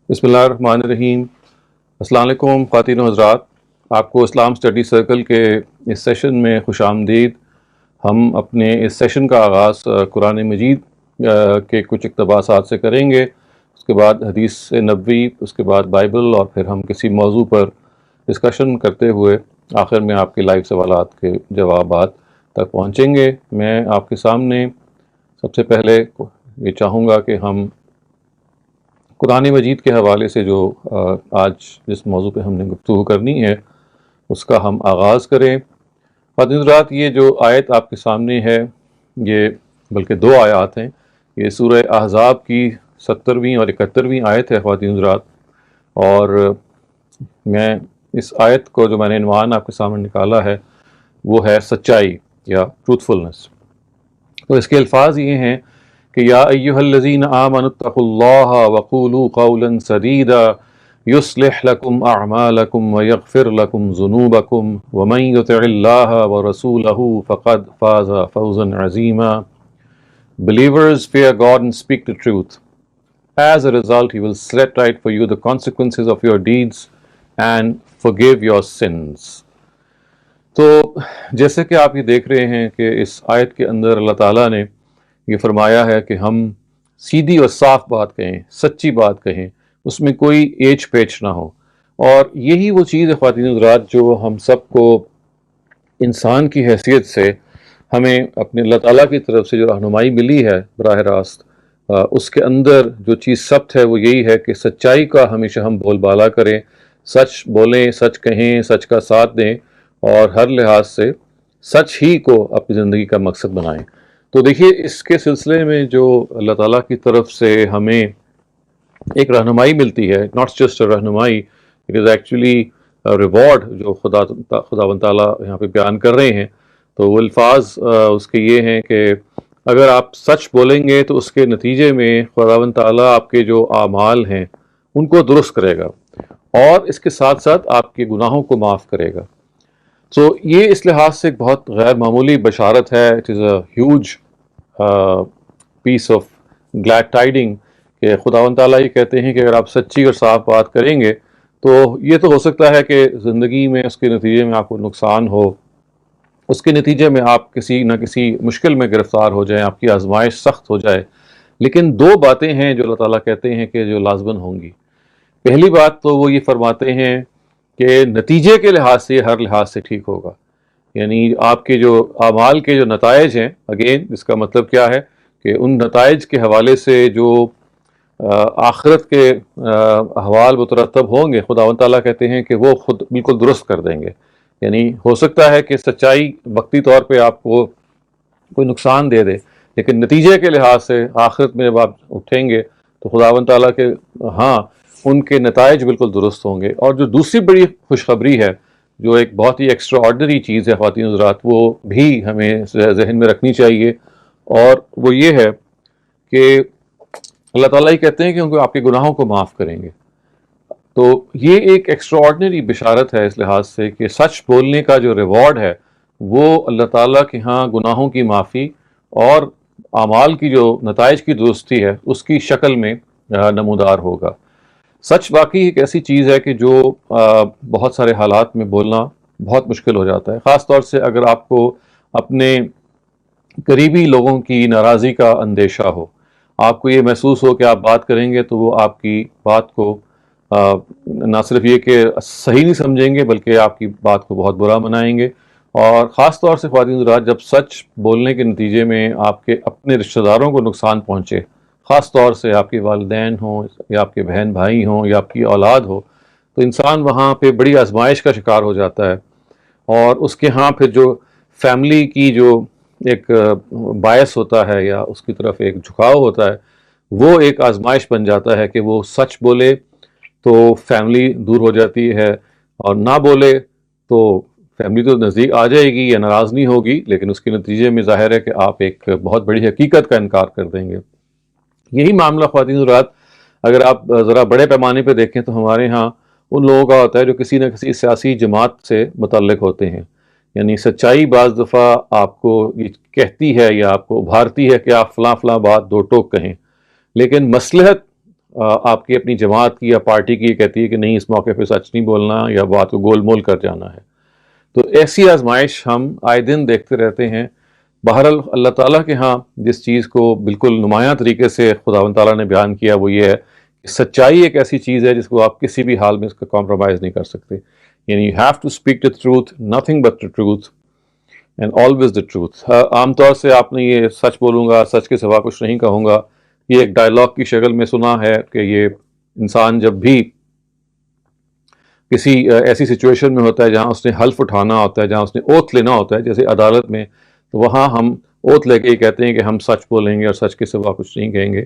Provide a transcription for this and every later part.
بسم اللہ الرحمن الرحیم۔ السلام علیکم خواتین و حضرات، آپ کو اسلام اسٹڈی سرکل کے اس سیشن میں خوش آمدید۔ ہم اپنے اس سیشن کا آغاز قرآن مجید کے کچھ اقتباسات سے کریں گے، اس کے بعد حدیث نبوی، اس کے بعد بائبل، اور پھر ہم کسی موضوع پر ڈسکشن کرتے ہوئے آخر میں آپ کے لائیو سوالات کے جوابات تک پہنچیں گے۔ میں آپ کے سامنے سب سے پہلے یہ چاہوں گا کہ ہم قرآن مجید کے حوالے سے جو آج جس موضوع پہ ہم نے گفتگو کرنی ہے اس کا ہم آغاز کریں۔ خواتین حضرات، یہ جو آیت آپ کے سامنے ہے، یہ بلکہ دو آیات ہیں۔ یہ سورہ احزاب کی 70ویں اور 71ویں آیت ہے خواتین حضرات، اور میں اس آیت کو جو میں نے عنوان آپ کے سامنے نکالا ہے وہ ہے سچائی یا ٹروتھفلنس۔ تو اس کے الفاظ یہ ہیں کہ یا ایھا الذین آمنوا اتقوا اللہ وقولوا قولا سدیدا یصلح لکم اعمالکم ویغفر لکم ذنوبکم ومن یطع اللہ ورسولہ فقد فاز فوزا عظیما۔ Believers fear God and speak the truth. As a result, He will set right for you the consequences of your deeds and forgive your sins. تو جیسے کہ آپ یہ دیکھ رہے ہیں کہ اس آیت کے اندر اللہ تعالیٰ نے یہ فرمایا ہے کہ ہم سیدھی اور صاف بات کہیں، سچی بات کہیں، اس میں کوئی ایچ پیچ نہ ہو۔ اور یہی وہ چیز ہے خواتین حضرات جو ہم سب کو انسان کی حیثیت سے ہمیں اپنے اللہ تعالیٰ کی طرف سے جو رہنمائی ملی ہے براہ راست، اس کے اندر جو چیز ثبت ہے وہ یہی ہے کہ سچائی کا ہمیشہ ہم بول بالا کریں، سچ بولیں، سچ کہیں، سچ کا ساتھ دیں، اور ہر لحاظ سے سچ ہی کو اپنی زندگی کا مقصد بنائیں۔ تو دیکھیے، اس کے سلسلے میں جو اللہ تعالیٰ کی طرف سے ہمیں ایک رہنمائی ملتی ہے، ناٹ جسٹ اے رہنمائی، اٹ از ایکچولی ریوارڈ جو خداوند تعالیٰ یہاں پہ بیان کر رہے ہیں۔ تو وہ الفاظ اس کے یہ ہیں کہ اگر آپ سچ بولیں گے تو اس کے نتیجے میں خداوند تعالیٰ آپ کے جو اعمال ہیں ان کو درست کرے گا، اور اس کے ساتھ ساتھ آپ کے گناہوں کو معاف کرے گا۔ تو یہ اس لحاظ سے ایک بہت غیر معمولی بشارت ہے۔ It is a huge piece of glad tiding کہ خداوند تعالیٰ یہ کہتے ہیں کہ اگر آپ سچی اور صاف بات کریں گے تو یہ تو ہو سکتا ہے کہ زندگی میں اس کے نتیجے میں آپ کو نقصان ہو، اس کے نتیجے میں آپ کسی نہ کسی مشکل میں گرفتار ہو جائیں، آپ کی آزمائش سخت ہو جائے، لیکن دو باتیں ہیں جو اللہ تعالیٰ کہتے ہیں کہ جو لازماً ہوں گی۔ پہلی بات تو وہ یہ فرماتے ہیں کہ نتیجے کے لحاظ سے ہر لحاظ سے ٹھیک ہوگا، یعنی آپ کے جو اعمال کے جو نتائج ہیں، اگین اس کا مطلب کیا ہے کہ ان نتائج کے حوالے سے جو آخرت کے احوال مترتب ہوں گے، خداوند تعالیٰ کہتے ہیں کہ وہ خود بالکل درست کر دیں گے۔ یعنی ہو سکتا ہے کہ سچائی وقتی طور پہ آپ کو کوئی نقصان دے دے، لیکن نتیجے کے لحاظ سے آخرت میں جب آپ اٹھیں گے تو خداوند تعالیٰ کے ہاں ان کے نتائج بالکل درست ہوں گے۔ اور جو دوسری بڑی خوشخبری ہے، جو ایک بہت ہی ایکسٹرا آرڈنری چیز ہے خواتین حضرات، وہ بھی ہمیں ذہن میں رکھنی چاہیے، اور وہ یہ ہے کہ اللہ تعالیٰ ہی کہتے ہیں کہ ان کو آپ کے گناہوں کو معاف کریں گے۔ تو یہ ایک ایکسٹرا آرڈنری بشارت ہے اس لحاظ سے کہ سچ بولنے کا جو ریوارڈ ہے وہ اللہ تعالیٰ کے ہاں گناہوں کی معافی اور اعمال کی جو نتائج کی درستی ہے اس کی شکل میں نمودار ہوگا۔ سچ واقعی ایک ایسی چیز ہے کہ جو بہت سارے حالات میں بولنا بہت مشکل ہو جاتا ہے، خاص طور سے اگر آپ کو اپنے قریبی لوگوں کی ناراضی کا اندیشہ ہو، آپ کو یہ محسوس ہو کہ آپ بات کریں گے تو وہ آپ کی بات کو نہ صرف یہ کہ صحیح نہیں سمجھیں گے بلکہ آپ کی بات کو بہت برا منائیں گے۔ اور خاص طور سے خواتین حضرات، جب سچ بولنے کے نتیجے میں آپ کے اپنے رشتہ داروں کو نقصان پہنچے، خاص طور سے آپ کے والدین ہوں یا آپ کے بہن بھائی ہوں یا آپ کی اولاد ہو، تو انسان وہاں پہ بڑی آزمائش کا شکار ہو جاتا ہے، اور اس کے ہاں پھر جو فیملی کی جو ایک باعث ہوتا ہے یا اس کی طرف ایک جھکاؤ ہوتا ہے، وہ ایک آزمائش بن جاتا ہے کہ وہ سچ بولے تو فیملی دور ہو جاتی ہے، اور نہ بولے تو فیملی تو نزدیک آ جائے گی یا ناراض نہیں ہوگی، لیکن اس کے نتیجے میں ظاہر ہے کہ آپ ایک بہت بڑی حقیقت کا انکار کر دیں گے۔ یہی معاملہ خواتین حضرات اگر آپ ذرا بڑے پیمانے پہ دیکھیں تو ہمارے ہاں ان لوگوں کا ہوتا ہے جو کسی نہ کسی سیاسی جماعت سے متعلق ہوتے ہیں۔ یعنی سچائی بعض دفعہ آپ کو یہ کہتی ہے یا آپ کو ابھارتی ہے کہ آپ فلاں فلاں بات دو ٹوک کہیں، لیکن مصلحت آپ کی اپنی جماعت کی یا پارٹی کی کہتی ہے کہ نہیں اس موقع پہ سچ نہیں بولنا یا بات کو گول مول کر جانا ہے. تو ایسی آزمائش ہم آئے دن دیکھتے رہتے ہیں. بہرحال اللہ تعالیٰ کے ہاں جس چیز کو بالکل نمایاں طریقے سے خداوند تعالیٰ نے بیان کیا وہ یہ ہے کہ سچائی ایک ایسی چیز ہے جس کو آپ کسی بھی حال میں اس کا کمپرومائز نہیں کر سکتے. یعنی you have to speak the truth, nothing but the truth and always the truth. عام طور سے آپ نے یہ سچ بولوں گا, سچ کے سوا کچھ نہیں کہوں گا, یہ ایک ڈائلاگ کی شکل میں سنا ہے کہ یہ انسان جب بھی کسی ایسی سچویشن میں ہوتا ہے جہاں اس نے حلف اٹھانا ہوتا ہے, جہاں اس نے اوتھ لینا ہوتا ہے, جیسے عدالت میں, تو وہاں ہم اوتھ لے کے ہی کہتے ہیں کہ ہم سچ بولیں گے اور سچ کے سوا کچھ نہیں کہیں گے.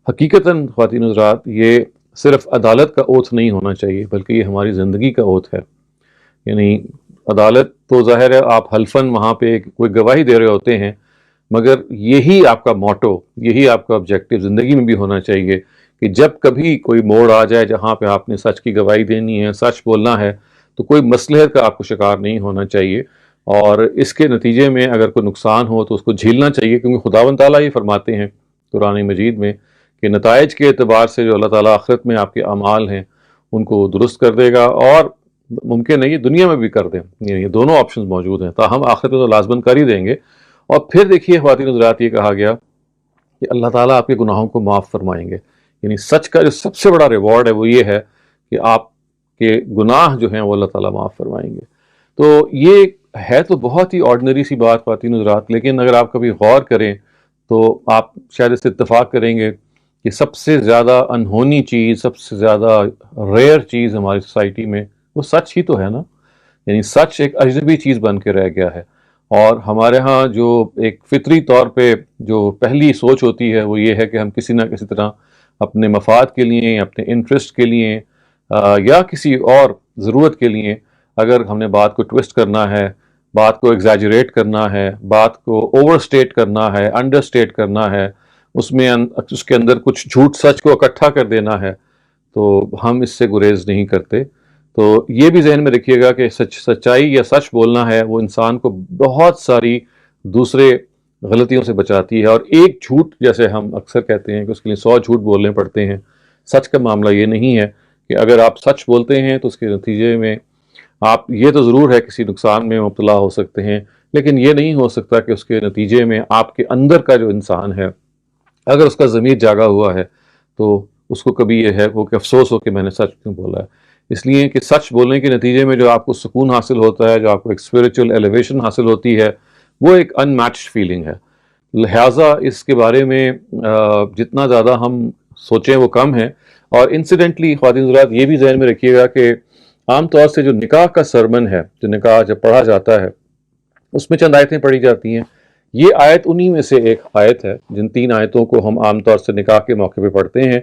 حقیقتاً خواتین حضرات یہ صرف عدالت کا اوتھ نہیں ہونا چاہیے بلکہ یہ ہماری زندگی کا اوتھ ہے. یعنی عدالت تو ظاہر ہے آپ حلفاً وہاں پہ کوئی گواہی دے رہے ہوتے ہیں, مگر یہی آپ کا موٹو, یہی آپ کا آبجیکٹو زندگی میں بھی ہونا چاہیے کہ جب کبھی کوئی موڑ آ جائے جہاں پہ آپ نے سچ کی گواہی دینی ہے, سچ بولنا ہے, تو کوئی مصلحت کا آپ کو شکار نہیں ہونا چاہیے, اور اس کے نتیجے میں اگر کوئی نقصان ہو تو اس کو جھیلنا چاہیے, کیونکہ خداوند تعالیٰ ہی فرماتے ہیں قرآن مجید میں کہ نتائج کے اعتبار سے جو اللہ تعالیٰ آخرت میں آپ کے اعمال ہیں ان کو درست کر دے گا, اور ممکن ہے یہ دنیا میں بھی کر دیں. یہ دونوں آپشنز موجود ہیں, تاہم آخرت میں تو لازماً کر ہی دیں گے. اور پھر دیکھیے خواتین حضرات, یہ کہا گیا کہ اللہ تعالیٰ آپ کے گناہوں کو معاف فرمائیں گے. یعنی سچ کا جو سب سے بڑا ریوارڈ ہے وہ یہ ہے کہ آپ کے گناہ جو ہیں وہ اللہ تعالیٰ معاف فرمائیں گے. تو یہ ہے تو بہت ہی آرڈنری سی بات خواتین حضرات, لیکن اگر آپ کبھی غور کریں تو آپ شاید اس سے اتفاق کریں گے کہ سب سے زیادہ انہونی چیز, سب سے زیادہ ریئر چیز ہماری سوسائٹی میں وہ سچ ہی تو ہے نا. یعنی سچ ایک اجنبی چیز بن کے رہ گیا ہے, اور ہمارے ہاں جو ایک فطری طور پہ جو پہلی سوچ ہوتی ہے وہ یہ ہے کہ ہم کسی نہ کسی طرح اپنے مفاد کے لیے, اپنے انٹرسٹ کے لیے یا کسی اور ضرورت کے لیے اگر ہم نے بات کو ٹوسٹ کرنا ہے, بات کو ایگزیجریٹ کرنا ہے, بات کو اوور اسٹیٹ کرنا ہے, انڈر اسٹیٹ کرنا ہے, اس کے اندر کچھ جھوٹ سچ کو اکٹھا کر دینا ہے, تو ہم اس سے گریز نہیں کرتے. تو یہ بھی ذہن میں رکھیے گا کہ سچائی یا سچ بولنا ہے وہ انسان کو بہت ساری دوسرے غلطیوں سے بچاتی ہے, اور ایک جھوٹ جیسے ہم اکثر کہتے ہیں کہ اس کے لیے 100 جھوٹ بولنے پڑتے ہیں. سچ کا معاملہ یہ نہیں ہے کہ اگر آپ سچ بولتے ہیں تو اس کے نتیجے میں آپ یہ تو ضرور ہے کسی نقصان میں مبتلا ہو سکتے ہیں, لیکن یہ نہیں ہو سکتا کہ اس کے نتیجے میں آپ کے اندر کا جو انسان ہے اگر اس کا ضمیر جاگا ہوا ہے تو اس کو کبھی یہ ہے وہ کہ افسوس ہو کہ میں نے سچ کیوں بولا ہے. اس لیے کہ سچ بولنے کے نتیجے میں جو آپ کو سکون حاصل ہوتا ہے, جو آپ کو ایک اسپریچول ایلیویشن حاصل ہوتی ہے, وہ ایک ان میچڈ فیلنگ ہے. لہٰذا اس کے بارے میں جتنا زیادہ ہم سوچیں وہ کم ہے. اور انسیڈنٹلی خواتین حضرات یہ بھی ذہن میں رکھیے گا کہ عام طور سے جو نکاح کا سرمن ہے, جو نکاح جب پڑھا جاتا ہے اس میں چند آیتیں پڑھی جاتی ہیں. یہ آیت انہی میں سے ایک آیت ہے جن 3 آیتوں کو ہم عام طور سے نکاح کے موقع پہ پڑھتے ہیں.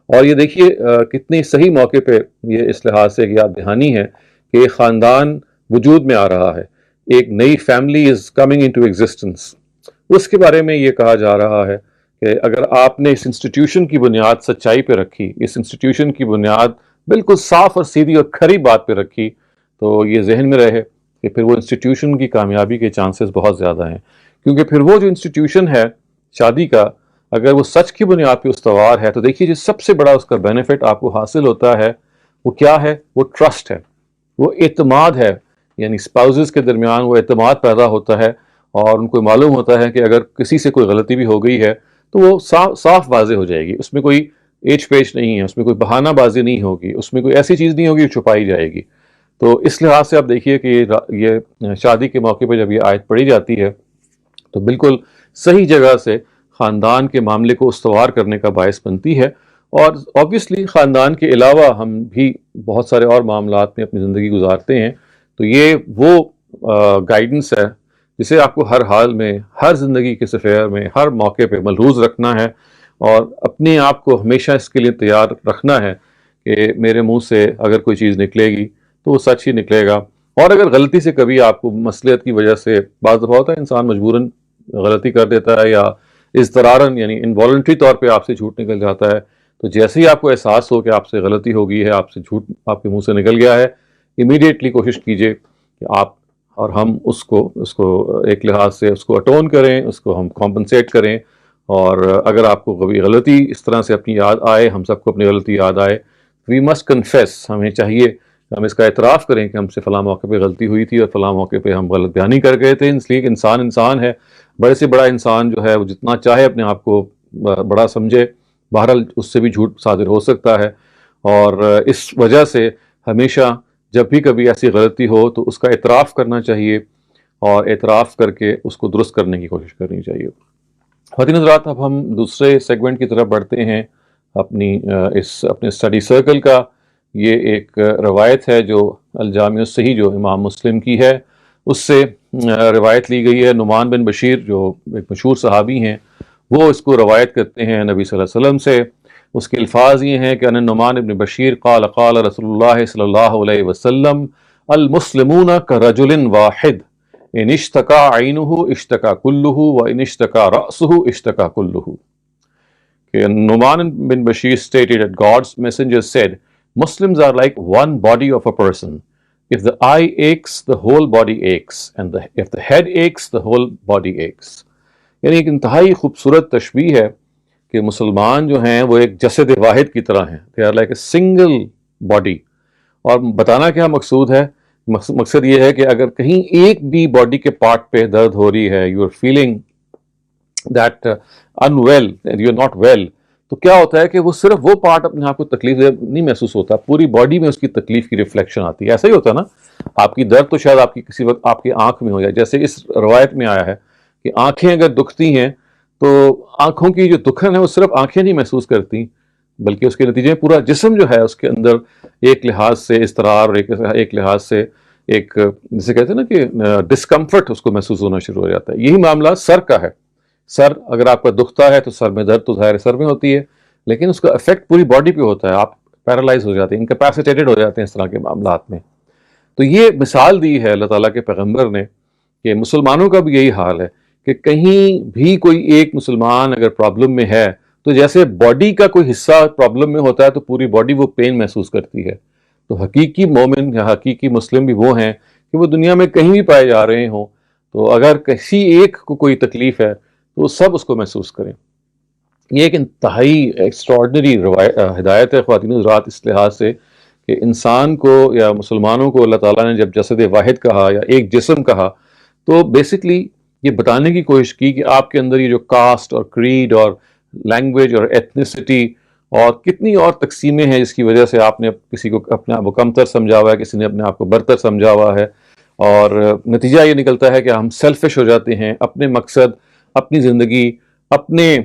اور یہ دیکھیے کتنی صحیح موقع پہ یہ اس لحاظ سے یاد دہانی ہے کہ ایک خاندان وجود میں آ رہا ہے, ایک نئی family is coming into existence. اس کے بارے میں یہ کہا جا رہا ہے کہ اگر آپ نے اس انسٹیٹیوشن کی بنیاد سچائی پہ رکھی, اس انسٹیٹیوشن کی بنیاد بالکل صاف اور سیدھی اور کھری بات پہ رکھی, تو یہ ذہن میں رہے کہ پھر وہ انسٹیٹیوشن کی کامیابی کے چانسز بہت زیادہ ہیں. کیونکہ پھر وہ جو انسٹیٹیوشن ہے شادی کا, اگر وہ سچ کی بنیاد پہ استوار ہے تو دیکھیے جو سب سے بڑا اس کا بینیفٹ آپ کو حاصل ہوتا ہے وہ کیا ہے, وہ ٹرسٹ ہے, وہ اعتماد ہے. یعنی اسپاؤزز کے درمیان وہ اعتماد پیدا ہوتا ہے, اور ان کو معلوم ہوتا ہے کہ اگر کسی سے کوئی غلطی بھی ہو گئی ہے تو وہ صاف واضح ہو جائے گی, اس میں کوئی ایچ پیچ نہیں ہے, اس میں کوئی بہانہ بازی نہیں ہوگی, اس میں کوئی ایسی چیز نہیں ہوگی جو چھپائی جائے گی. تو اس لحاظ سے آپ دیکھیے کہ یہ شادی کے موقع پہ جب یہ آیت پڑھی جاتی ہے تو بالکل صحیح جگہ سے خاندان کے معاملے کو استوار کرنے کا باعث بنتی ہے. اور آبویسلی خاندان کے علاوہ ہم بھی بہت سارے اور معاملات میں اپنی زندگی گزارتے ہیں, تو یہ وہ گائیڈنس ہے جسے آپ کو ہر حال میں, ہر زندگی کے سفیر میں, ہر موقع پہ ملحوظ رکھنا ہے, اور اپنے آپ کو ہمیشہ اس کے لیے تیار رکھنا ہے کہ میرے منہ سے اگر کوئی چیز نکلے گی تو وہ سچ ہی نکلے گا. اور اگر غلطی سے کبھی آپ کو مصلحت کی وجہ سے, بعض دفعہ ہوتا ہے انسان مجبوراً غلطی کر دیتا ہے یا اضطراراً یعنی انوالنٹری طور پہ آپ سے جھوٹ نکل جاتا ہے, تو جیسے ہی آپ کو احساس ہو کہ آپ سے غلطی ہو گئی ہے, آپ سے جھوٹ آپ کے منہ سے نکل گیا ہے, امیڈیٹلی کوشش کیجئے کہ آپ اور ہم اس کو ایک لحاظ سے اس کو اٹون کریں, اس کو ہم کمپنسیٹ کریں, اور اگر آپ کو کبھی غلطی اس طرح سے اپنی یاد آئے، ہم سب کو اپنی غلطی یاد آئے، وی مسٹ کنفیس، ہمیں چاہیے کہ ہم اس کا اعتراف کریں کہ ہم سے فلاں موقع پہ غلطی ہوئی تھی اور فلاں موقع پہ ہم غلط بیانی کر گئے تھے، اس لیے کہ انسان ہے، بڑے سے بڑا انسان جو ہے وہ جتنا چاہے اپنے آپ کو بڑا سمجھے، بہرحال اس سے بھی جھوٹ صادر ہو سکتا ہے، اور اس وجہ سے ہمیشہ جب بھی کبھی ایسی غلطی ہو تو اس کا اعتراف کرنا چاہیے، اور اعتراف کر کے اس کو درست کرنے کی کوشش کرنی چاہیے۔ خواتین حضرات، اب ہم دوسرے سیگمنٹ کی طرف بڑھتے ہیں اپنے اسٹڈی سرکل کا۔ یہ ایک روایت ہے جو الجامع الصحیح جو امام مسلم کی ہے، اس سے روایت لی گئی ہے۔ نعمان بن بشیر جو ایک مشہور صحابی ہیں، وہ اس کو روایت کرتے ہیں نبی صلی اللہ علیہ وسلم سے۔ اس کے الفاظ یہ ہیں کہ ان نعمان بن بشیر قال قال رسول اللہ صلی اللہ علیہ وسلم المسلمون کرجل واحد ان اشتکا عینہ اشتکا کلہ و ان اشتکا رأسہ اشتکا کلہ، کہ Nu'man bin Bashir stated that God's messenger said, Muslims are like one body of a person. If the eye aches, the whole body aches, and if the head aches, the whole body aches. یعنی ایک انتہائی خوبصورت تشبیہ ہے کہ مسلمان جو ہیں وہ ایک جسد واحد کی طرح ہیں، they are like a single body۔ اور بتانا کیا مقصود ہے؟ مقصد یہ ہے کہ اگر کہیں ایک بھی باڈی کے پارٹ پہ درد ہو رہی ہے، you are feeling that unwell, you are not well، تو کیا ہوتا ہے کہ وہ صرف وہ پارٹ اپنے آپ کو تکلیف نہیں محسوس ہوتا، پوری باڈی میں اس کی تکلیف کی ریفلیکشن آتی ہے۔ ایسا ہی ہوتا ہے نا، آپ کی درد تو شاید آپ کی کسی وقت آپ کی آنکھ میں ہو جائے، جیسے اس روایت میں آیا ہے کہ آنکھیں اگر دکھتی ہیں تو آنکھوں کی جو دکھن ہے وہ صرف آنکھیں نہیں محسوس کرتی، بلکہ اس کے نتیجے میں پورا جسم جو ہے اس کے اندر ایک لحاظ سے اضطرار اور ایک لحاظ سے ایک جسے کہتے ہیں نا کہ ڈسکمفرٹ اس کو محسوس ہونا شروع ہو جاتا ہے۔ یہی معاملہ سر کا ہے۔ سر اگر آپ کا دکھتا ہے تو سر میں درد تو ظاہر سر میں ہوتی ہے، لیکن اس کا افیکٹ پوری باڈی پہ ہوتا ہے، آپ پیرالائز ہو جاتے ہیں، انکیپیسیٹیڈ ہو جاتے ہیں اس طرح کے معاملات میں۔ تو یہ مثال دی ہے اللہ تعالیٰ کے پیغمبر نے کہ مسلمانوں کا بھی یہی حال ہے کہ کہیں بھی کوئی ایک مسلمان اگر پرابلم میں ہے تو جیسے باڈی کا کوئی حصہ پرابلم میں ہوتا ہے تو پوری باڈی وہ پین محسوس کرتی ہے۔ تو حقیقی مومن یا حقیقی مسلم بھی وہ ہیں کہ وہ دنیا میں کہیں بھی پائے جا رہے ہوں، تو اگر کسی ایک کو کوئی تکلیف ہے تو سب اس کو محسوس کریں۔ یہ ایک انتہائی ایکسٹراڈنری ہدایت ہے خواتین حضرات، اس لحاظ سے کہ انسان کو یا مسلمانوں کو اللہ تعالیٰ نے جب جسد واحد کہا یا ایک جسم کہا تو بیسکلی یہ بتانے کی کوشش کی کہ آپ کے اندر یہ جو کاسٹ اور کریڈ اور لینگویج اور ایتھنیسٹی اور کتنی اور تقسیمیں ہیں جس کی وجہ سے آپ نے کسی کو اپنے آپ کو کمتر سمجھا ہوا ہے، کسی نے اپنے آپ کو برتر سمجھا ہوا ہے، اور نتیجہ یہ نکلتا ہے کہ ہم سیلفش ہو جاتے ہیں، اپنے مقصد، اپنی زندگی، اپنے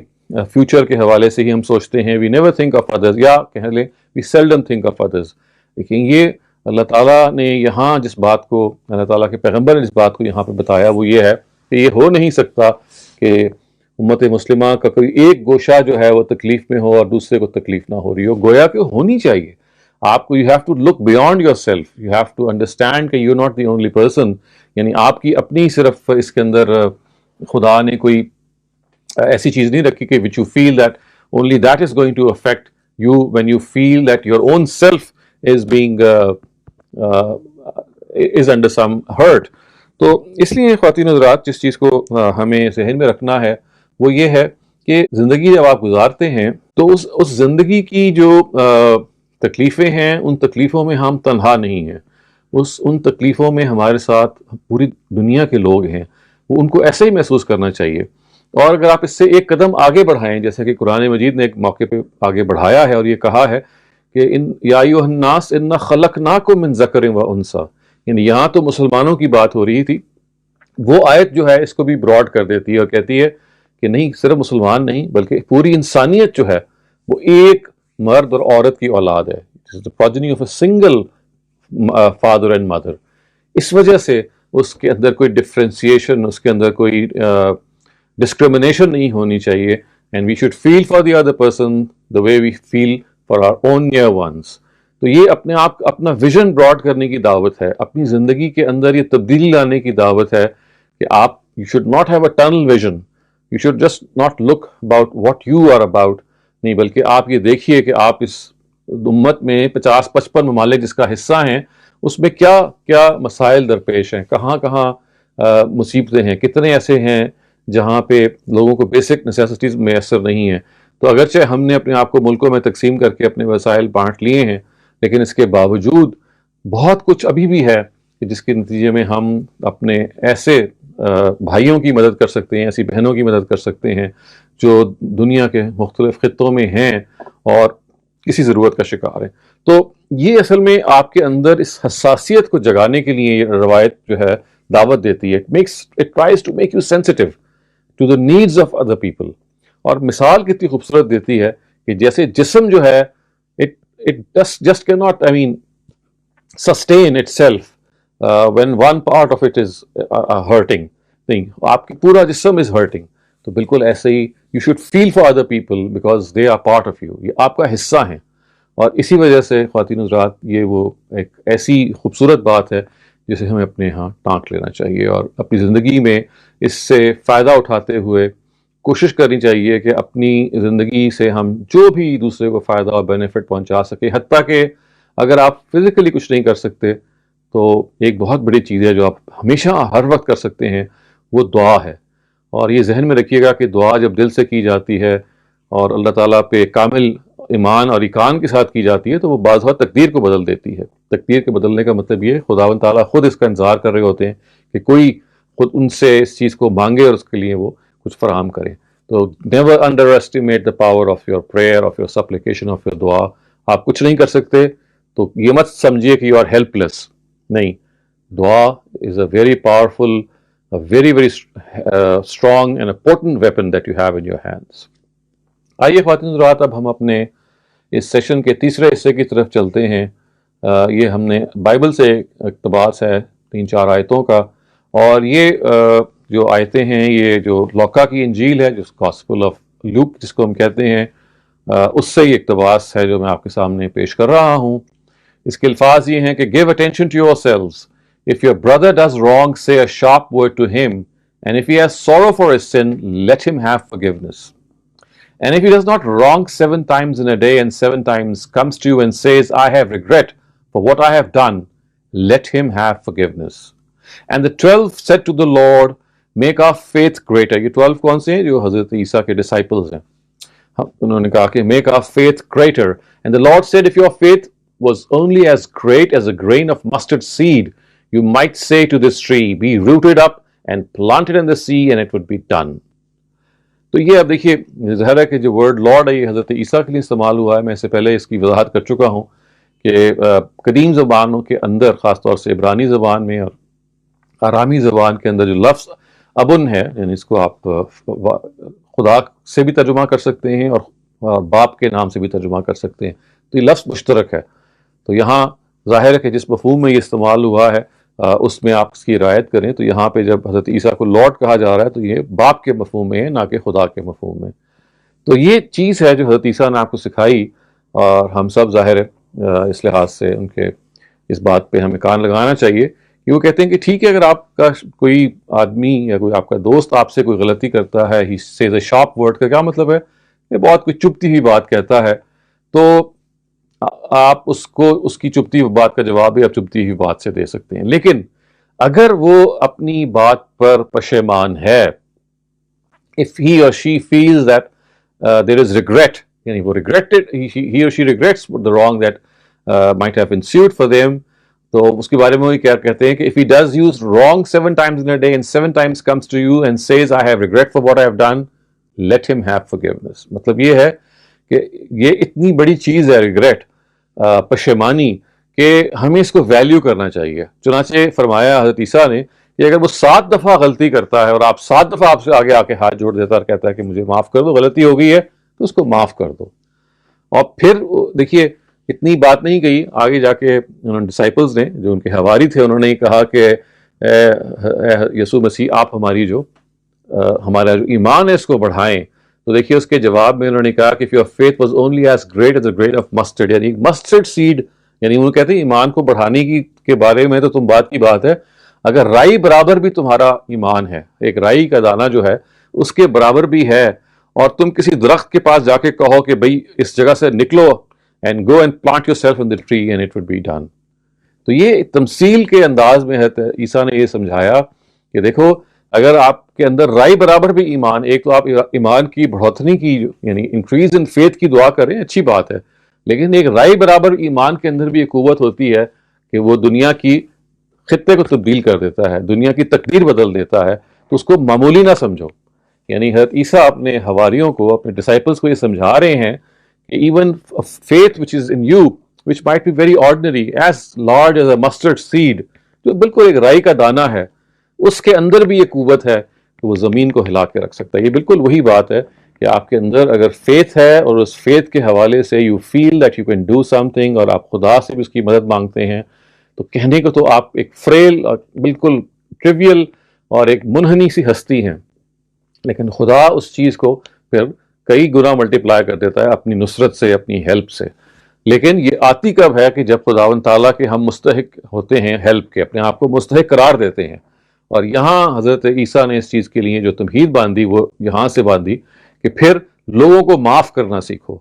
فیوچر کے حوالے سے ہی ہم سوچتے ہیں۔ We never think of others, یا کہہ لیں we seldom think of others. لیکن یہ اللہ تعالیٰ نے یہاں جس بات کو، اللہ تعالیٰ کے پیغمبر نے جس بات کو یہاں پہ بتایا وہ یہ ہے کہ یہ ہو نہیں سکتا کہ امت مسلمہ کا کوئی ایک گوشہ جو ہے وہ تکلیف میں ہو اور دوسرے کو تکلیف نہ ہو رہی ہو، گویا کہ ہونی چاہیے۔ آپ کو you have to look beyond yourself, you have to understand کہ you not the only person, یعنی آپ کی اپنی صرف اس کے اندر خدا نے کوئی ایسی چیز نہیں رکھی کہ which you feel that only that is going to affect you when you feel that your own self is being is under some hurt۔ تو اس لیے خواتین حضرات جس چیز کو ہمیں ذہن میں رکھنا ہے وہ یہ ہے کہ زندگی جب آپ گزارتے ہیں تو اس زندگی کی جو تکلیفیں ہیں ان تکلیفوں میں ہم تنہا نہیں ہیں، ان تکلیفوں میں ہمارے ساتھ پوری دنیا کے لوگ ہیں، وہ ان کو ایسے ہی محسوس کرنا چاہیے۔ اور اگر آپ اس سے ایک قدم آگے بڑھائیں، جیسے کہ قرآن مجید نے ایک موقع پہ آگے بڑھایا ہے اور یہ کہا ہے کہ یا ایھا الناس انا خلقناکم من ذکر و انثی، یعنی یہاں تو مسلمانوں کی بات ہو رہی تھی، وہ آیت جو ہے اس کو بھی براڈ کر دیتی ہے اور کہتی ہے کہ نہیں، صرف مسلمان نہیں بلکہ پوری انسانیت جو ہے وہ ایک مرد اور عورت کی اولاد ہے، progeny of a single father and mother۔ اس وجہ سے اس کے اندر کوئی ڈفرینسیشن، اس کے اندر کوئی discrimination نہیں ہونی چاہیے، and we should feel for the other person the way we feel for our own near ones۔ تو یہ اپنے آپ اپنا ویژن براڈ کرنے کی دعوت ہے، اپنی زندگی کے اندر یہ تبدیلی لانے کی دعوت ہے کہ آپ you should not have a tunnel vision، you should just not look about what you are about، نہیں بلکہ آپ یہ دیکھیے کہ آپ اس امت میں 50-55 ممالک جس کا حصہ ہیں اس میں کیا کیا مسائل درپیش ہیں، کہاں کہاں مصیبتیں ہیں، کتنے ایسے ہیں جہاں پہ لوگوں کو بیسک نیسیسٹیز میسر نہیں ہیں. تو اگرچہ ہم نے اپنے آپ کو ملکوں میں تقسیم کر کے اپنے وسائل بانٹ لیے ہیں، لیکن اس کے باوجود بہت کچھ ابھی بھی ہے کہ جس کے نتیجے میں ہم اپنے ایسے بھائیوں کی مدد کر سکتے ہیں، ایسی بہنوں کی مدد کر سکتے ہیں جو دنیا کے مختلف خطوں میں ہیں اور کسی ضرورت کا شکار ہیں. تو یہ اصل میں آپ کے اندر اس حساسیت کو جگانے کے لیے یہ روایت جو ہے دعوت دیتی ہے. It tries to make you sensitive to the needs of other people. اور مثال کتنی خوبصورت دیتی ہے کہ جیسے جسم جو ہے it just cannot, I mean, sustain itself when one part of it is hurting. نہیں، آپ کی پورا جسم is hurting. تو بالکل ایسے ہی you should feel for other people because they are part of you. یہ آپ کا حصہ ہیں. اور اسی وجہ سے خواتین حضرات یہ وہ ایک ایسی خوبصورت بات ہے جسے ہمیں اپنے ہاں ٹانک لینا چاہیے اور اپنی زندگی میں اس سے فائدہ اٹھاتے ہوئے کوشش کرنی چاہیے کہ اپنی زندگی سے ہم جو بھی دوسرے کو فائدہ اور بینیفٹ پہنچا سکے. حتیٰ کہ اگر آپ فزیکلی کچھ نہیں کر سکتے تو ایک بہت بڑی چیز ہے جو آپ ہمیشہ ہر وقت کر سکتے ہیں، وہ دعا ہے. اور یہ ذہن میں رکھیے گا کہ دعا جب دل سے کی جاتی ہے اور اللہ تعالیٰ پہ کامل ایمان اور ایقان کے ساتھ کی جاتی ہے تو وہ بعض وقت تقدیر کو بدل دیتی ہے. تقدیر کے بدلنے کا مطلب یہ خداوند تعالیٰ خود اس کا انتظار کر رہے ہوتے ہیں کہ کوئی خود ان سے اس چیز کو مانگے اور اس کے لیے وہ کچھ فراہم کرے. تو never under estimate the power of your prayer, of your supplication, of your دعا. آپ کچھ نہیں کر سکتے تو یہ مت سمجھیے کہ یو آر ہیلپ لیس. نہیں، دعا is a very powerful, very very strong and important weapon that you have in your hands. آئیے خواتین حضرات، اب ہم اپنے اس سیشن کے تیسرے حصے کی طرف چلتے ہیں. یہ ہم نے بائبل سے اقتباس ہے 3-4 آیتوں کا، اور یہ جو آیتیں ہیں یہ جو لوکا کی انجیل ہے، جو گاسپل آف لوک جس کو ہم کہتے ہیں، اس سے یہ اقتباس ہے جو میں آپ کے سامنے پیش کر رہا ہوں. اس کے الفاظ یہ ہیں کہ give attention to yourselves. If your brother does wrong, say a sharp word to him, and if he has sorrow for his sin, let him have forgiveness. And if he does not wrong 7 times in a day and 7 times comes to you and says, I have regret for what I have done, let him have forgiveness. And the 12 said to the Lord, make our faith greater. یہ 12 کون سے ہیں؟ جو حضرت عیسیٰ کے disciples ہیں. انہوں نے کہا کہ make our faith greater. And the Lord said, if your faith was only as great as a grain of mustard seed, you might say to this tree, be rooted up and planted in the sea, and it would be done. تو یہ اب دیکھیے ظاہر ہے کہ جو word lord ہے یہ حضرت عیسیٰ کے لیے استعمال ہوا ہے. میں اس سے پہلے اس کی وضاحت کر چکا ہوں کہ قدیم زبانوں کے اندر، خاص طور سے عبرانی زبان میں اور آرامی زبان کے اندر، جو لفظ ابن ہے، یعنی اس کو آپ خدا سے بھی ترجمہ کر سکتے ہیں اور باپ کے نام سے بھی ترجمہ کر سکتے ہیں. تو یہ لفظ مشترک ہے. تو یہاں ظاہر ہے کہ جس مفہوم میں یہ استعمال ہوا ہے اس میں آپ اس کی رعایت کریں. تو یہاں پہ جب حضرت عیسیٰ کو لارڈ کہا جا رہا ہے تو یہ باپ کے مفہوم میں ہے، نہ کہ خدا کے مفہوم میں. تو یہ چیز ہے جو حضرت عیسیٰ نے آپ کو سکھائی، اور ہم سب ظاہر ہے اس لحاظ سے ان کے اس بات پہ ہمیں کان لگانا چاہیے کہ وہ کہتے ہیں کہ ٹھیک ہے، اگر آپ کا کوئی آدمی یا کوئی آپ کا دوست آپ سے کوئی غلطی کرتا ہے، ہی سیز اے شارپ ورڈ کا کیا مطلب ہے؟ یہ بہت کوئی چبھتی ہوئی بات کہتا ہے، تو آپ اس کو اس کی چبھتی ہوئی بات کا جواب بھی آپ چبھتی ہوئی بات سے دے سکتے ہیں. لیکن اگر وہ اپنی بات پر پشیمان ہے، if he or she feels that there is regret، یعنی وہ regretted، he or she regrets the wrong that might have ensued for them، تو اس کے بارے میں وہ کیا کہتے ہیں کہ if he does use wrong 7 times in a day and 7 times comes to you and says I have regret for what I have done, let him have forgiveness. مطلب یہ ہے کہ یہ اتنی بڑی چیز ہے ریگریٹ، پشیمانی، کہ ہمیں اس کو ویلیو کرنا چاہیے. چنانچہ فرمایا حضرت عیسیٰ نے کہ اگر وہ 7 دفعہ غلطی کرتا ہے اور آپ 7 دفعہ آپ سے آگے آ کے ہاتھ جوڑ دیتا اور کہتا ہے کہ مجھے معاف کر دو، غلطی ہو گئی ہے، تو اس کو معاف کر دو. اور پھر دیکھیے اتنی بات نہیں کہی، آگے جا کے انہوں نے ڈسائپلز نے جو ان کے حواری تھے انہوں نے کہا کہ یسوع مسیح آپ ہماری جو ہمارا جو ایمان ہے اس کو بڑھائیں. تو دیکھیے اس کے جواب میں انہوں نے کہا کہ if your faith was only as great as a grain of mustard، یعنی mustard seed، یعنی وہ کہتے ہیں ایمان کو بڑھانے کے بارے میں تو تم بات کی بات ہے، اگر رائی برابر بھی تمہارا ایمان ہے، ایک رائی کا دانہ جو ہے اس کے برابر بھی ہے، اور تم کسی درخت کے پاس جا کے کہو کہ بھئی اس جگہ سے نکلو and go and plant yourself in the tree and it would be done. تو یہ تمثیل کے انداز میں ہے عیسیٰ نے یہ سمجھایا کہ دیکھو اگر آپ کے اندر رائی برابر بھی ایمان، ایک تو آپ ایمان کی بڑھوتری کی یعنی انکریز ان فیتھ کی دعا کریں، اچھی بات ہے، لیکن ایک رائی برابر ایمان کے اندر بھی ایک قوت ہوتی ہے کہ وہ دنیا کی خطے کو تبدیل کر دیتا ہے، دنیا کی تقدیر بدل دیتا ہے، تو اس کو معمولی نہ سمجھو. یعنی حضرت عیسیٰ اپنے حواریوں کو، اپنے ڈسائپلس کو یہ سمجھا رہے ہیں کہ even faith which is in you which might be very ordinary as large as a mustard seed، جو بالکل ایک رائی کا دانہ ہے، اس کے اندر بھی یہ قوت ہے کہ وہ زمین کو ہلا کے رکھ سکتا ہے. یہ بالکل وہی بات ہے کہ آپ کے اندر اگر فیتھ ہے اور اس فیتھ کے حوالے سے you feel that you can do something, اور آپ خدا سے بھی اس کی مدد مانگتے ہیں، تو کہنے کو تو آپ ایک فریل اور بالکل ٹریویل اور ایک منحنی سی ہستی ہیں، لیکن خدا اس چیز کو پھر کئی گنا ملٹیپلائی کر دیتا ہے اپنی نصرت سے، اپنی ہیلپ سے. لیکن یہ آتی کب ہے کہ جب خداوند تعالیٰ کے ہم مستحق ہوتے ہیں ہیلپ کے، اپنے آپ کو مستحق قرار دیتے ہیں. اور یہاں حضرت عیسیٰ نے اس چیز کے لیے جو تمہید باندھی وہ یہاں سے باندھی کہ پھر لوگوں کو معاف کرنا سیکھو.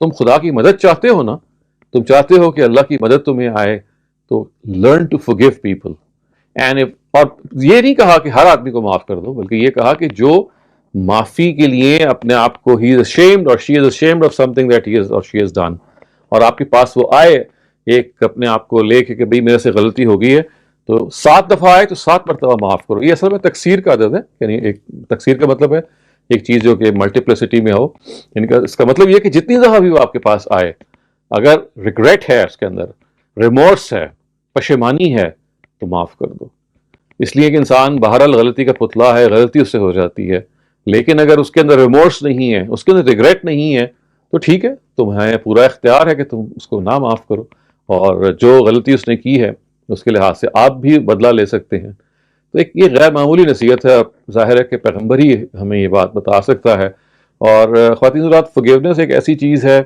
تم خدا کی مدد چاہتے ہو نا، تم چاہتے ہو کہ اللہ کی مدد تمہیں آئے، تو لرن ٹو forgive people. اور یہ نہیں کہا کہ ہر آدمی کو معاف کر دو، بلکہ یہ کہا کہ جو معافی کے لیے اپنے آپ کو he is ashamed or she is ashamed of something that he is or she has done، اور آپ کے پاس وہ آئے ایک اپنے آپ کو لے کے کہ بھئی میرے سے غلطی ہو گئی ہے، تو 7 دفعہ آئے تو 7 مرتبہ معاف کرو. یہ اصل میں تکثیر کا عدد ہے، یعنی ایک تکثیر کا مطلب ہے ایک چیز جو کہ ملٹیپلسٹی میں ہو، یعنی اس کا مطلب یہ کہ جتنی دفعہ بھی وہ آپ کے پاس آئے، اگر ریگریٹ ہے اس کے اندر، ریمورس ہے، پشیمانی ہے، تو معاف کر دو. اس لیے کہ انسان بہرحال غلطی کا پتلا ہے، غلطی اس سے ہو جاتی ہے، لیکن اگر اس کے اندر ریمورس نہیں ہے، اس کے اندر ریگریٹ نہیں ہے، تو ٹھیک ہے، تمہیں پورا اختیار ہے کہ تم اس کو نہ معاف کرو، اور جو غلطی اس نے کی ہے اس کے لحاظ سے آپ بھی بدلہ لے سکتے ہیں. تو ایک یہ غیر معمولی نصیحت ہے، ظاہر ہے کہ پیغمبر ہی ہمیں یہ بات بتا سکتا ہے. اور خواتین حضرات، forgiveness ایک ایسی چیز ہے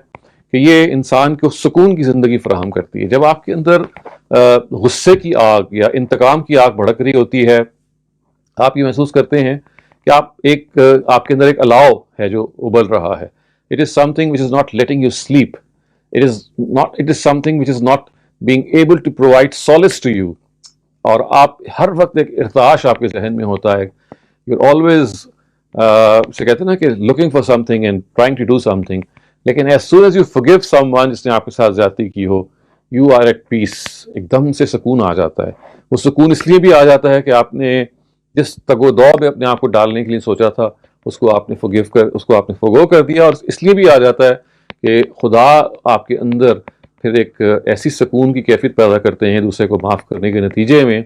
کہ یہ انسان کو سکون کی زندگی فراہم کرتی ہے. جب آپ کے اندر غصے کی آگ یا انتقام کی آگ بھڑک رہی ہوتی ہے، آپ یہ محسوس کرتے ہیں کہ آپ کے اندر ایک الاؤ ہے جو ابل رہا ہے. It is something which is not letting you sleep. It is something which is not being able to provide solace to you. اور آپ ہر وقت ایک ارتعاش آپ کے ذہن میں ہوتا ہے. You're always سے کہتے ہیں نا کہ looking for something and trying to do something. لیکن as soon as you forgive someone جس نے آپ کے ساتھ زیادتی کی ہو، you are at peace. ایک دم سے سکون آ جاتا ہے. وہ سکون اس لیے بھی آ جاتا ہے کہ آپ نے جس تگ و دو میں اپنے آپ کو ڈالنے کے لیے سوچا تھا، اس کو آپ نے forgo کر دیا. اور اس لیے بھی آ جاتا ہے کہ خدا آپ کے اندر پھر ایک ایسی سکون کی کیفیت پیدا کرتے ہیں دوسرے کو معاف کرنے کے نتیجے میں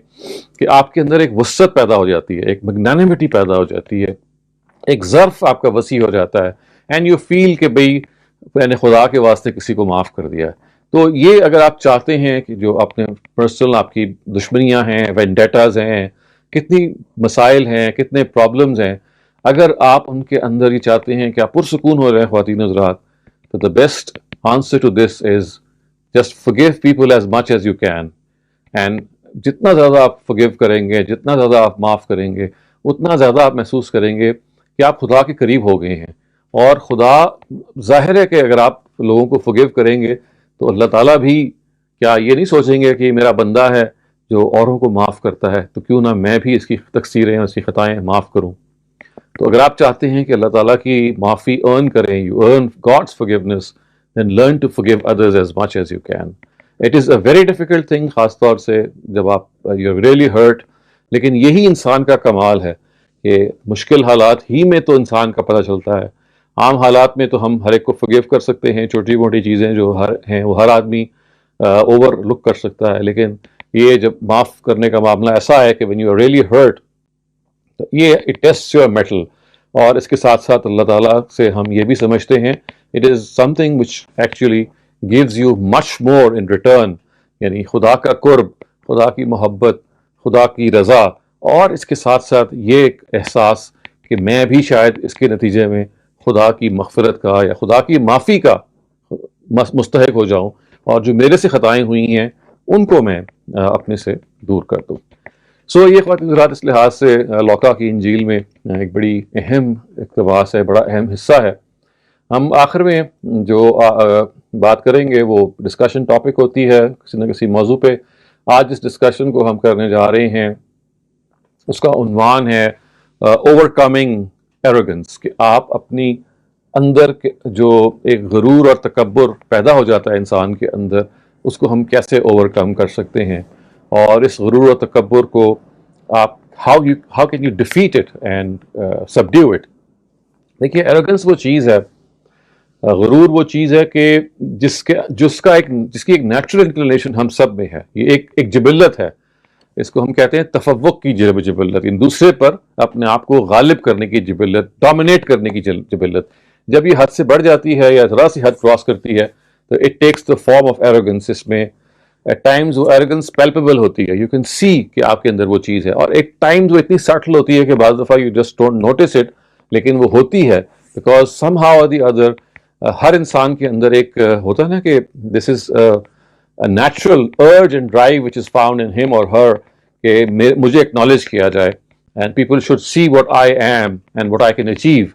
کہ آپ کے اندر ایک وسعت پیدا ہو جاتی ہے، ایک میگنانیمٹی پیدا ہو جاتی ہے، ایک ظرف آپ کا وسیع ہو جاتا ہے. اینڈ یو فیل کہ بھئی میں نے خدا کے واسطے کسی کو معاف کر دیا ہے. تو یہ اگر آپ چاہتے ہیں کہ جو اپنے پرسنل آپ کی دشمنیاں ہیں، وینڈیٹاز ہیں، کتنی مسائل ہیں، کتنے پرابلمز ہیں، اگر آپ ان کے اندر یہ چاہتے ہیں کہ آپ پرسکون ہو رہے ہیں خواتین حضرات، تو the best answer to this is just forgive people as much as you can. And جتنا زیادہ آپ forgive کریں گے، جتنا زیادہ آپ معاف کریں گے، اتنا زیادہ آپ محسوس کریں گے کہ آپ خدا کے قریب ہو گئے ہیں. اور خدا ظاہر ہے کہ اگر آپ لوگوں کو forgive کریں گے تو اللہ تعالیٰ بھی کیا یہ نہیں سوچیں گے کہ میرا بندہ ہے جو اوروں کو معاف کرتا ہے، تو کیوں نہ میں بھی اس کی تقصیریں، اس کی خطائیں معاف کروں. تو اگر آپ چاہتے ہیں کہ اللہ تعالیٰ کی معافی ارن کریں، you earn God's forgiveness, then learn to forgive others as much as you can. It is a very difficult thing، خاص طور سے جب آپ you're really hurt. لیکن یہی انسان کا کمال ہے کہ مشکل حالات ہی میں تو انسان کا پتہ چلتا ہے. عام حالات میں تو ہم ہر ایک کو forgive کر سکتے ہیں، چھوٹی موٹی چیزیں جو ہیں وہ ہر آدمی اوور لک کر سکتا ہے. لیکن یہ جب معاف کرنے کا معاملہ ایسا ہے کہ when you are really hurt، یہ it tests your metal. اور اس کے ساتھ ساتھ اللہ تعالیٰ سے ہم یہ بھی سمجھتے ہیں it is something which actually gives you much more in return. یعنی خدا کا قرب، خدا کی محبت، خدا کی رضا، اور اس کے ساتھ ساتھ یہ ایک احساس کہ میں بھی شاید اس کے نتیجے میں خدا کی مغفرت کا یا خدا کی معافی کا مستحق ہو جاؤں، اور جو میرے سے خطائیں ہوئی ہیں ان کو میں اپنے سے دور کر دوں. یہ خواتین حضرات اس لحاظ سے لوقا کی انجیل میں ایک بڑی اہم اقتباس ہے، بڑا اہم حصہ ہے. ہم آخر میں جو بات کریں گے وہ ڈسکشن ٹاپک ہوتی ہے کسی نہ کسی موضوع پہ. آج جس ڈسکشن کو ہم کرنے جا رہے ہیں اس کا عنوان ہے overcoming arrogance, کہ آپ اپنی اندر کے جو ایک غرور اور تکبر پیدا ہو جاتا ہے انسان کے اندر، اس کو ہم کیسے اوورکم کر سکتے ہیں، اور اس غرور اور تکبر کو آپ how can you defeat it and subdue it. دیکھیے ایروگنس وہ چیز ہے، غرور وہ چیز ہے کہ جس کی ایک نیچرل انکلینیشن ہم سب میں ہے، یہ ایک جبلت ہے، اس کو ہم کہتے ہیں تفوق کی جبلت، یعنی دوسرے پر اپنے آپ کو غالب کرنے کی جبلت، ڈومینیٹ کرنے کی جبلت. جب یہ حد سے بڑھ جاتی ہے یا ذرا سی حد کراس کرتی ہے تو it takes the form of arrogance. اس میں ایٹ ٹائمز وہ ایروگنس پیلپیبل ہوتی ہے، یو کین سی کہ آپ کے اندر وہ چیز ہے، اور ایک ٹائمز وہ اتنی سٹل ہوتی ہے کہ بعض دفعہ you just don't notice it, لیکن وہ ہوتی ہے بیکاز سم ہاؤ اور دی ادر ہر انسان کے اندر ایک ہوتا ہے نا کہ this is natural urge and drive which is found in ہم اور ہر، کہ مجھے ایکنالج کیا جائے and people should see what I am and what I can achieve.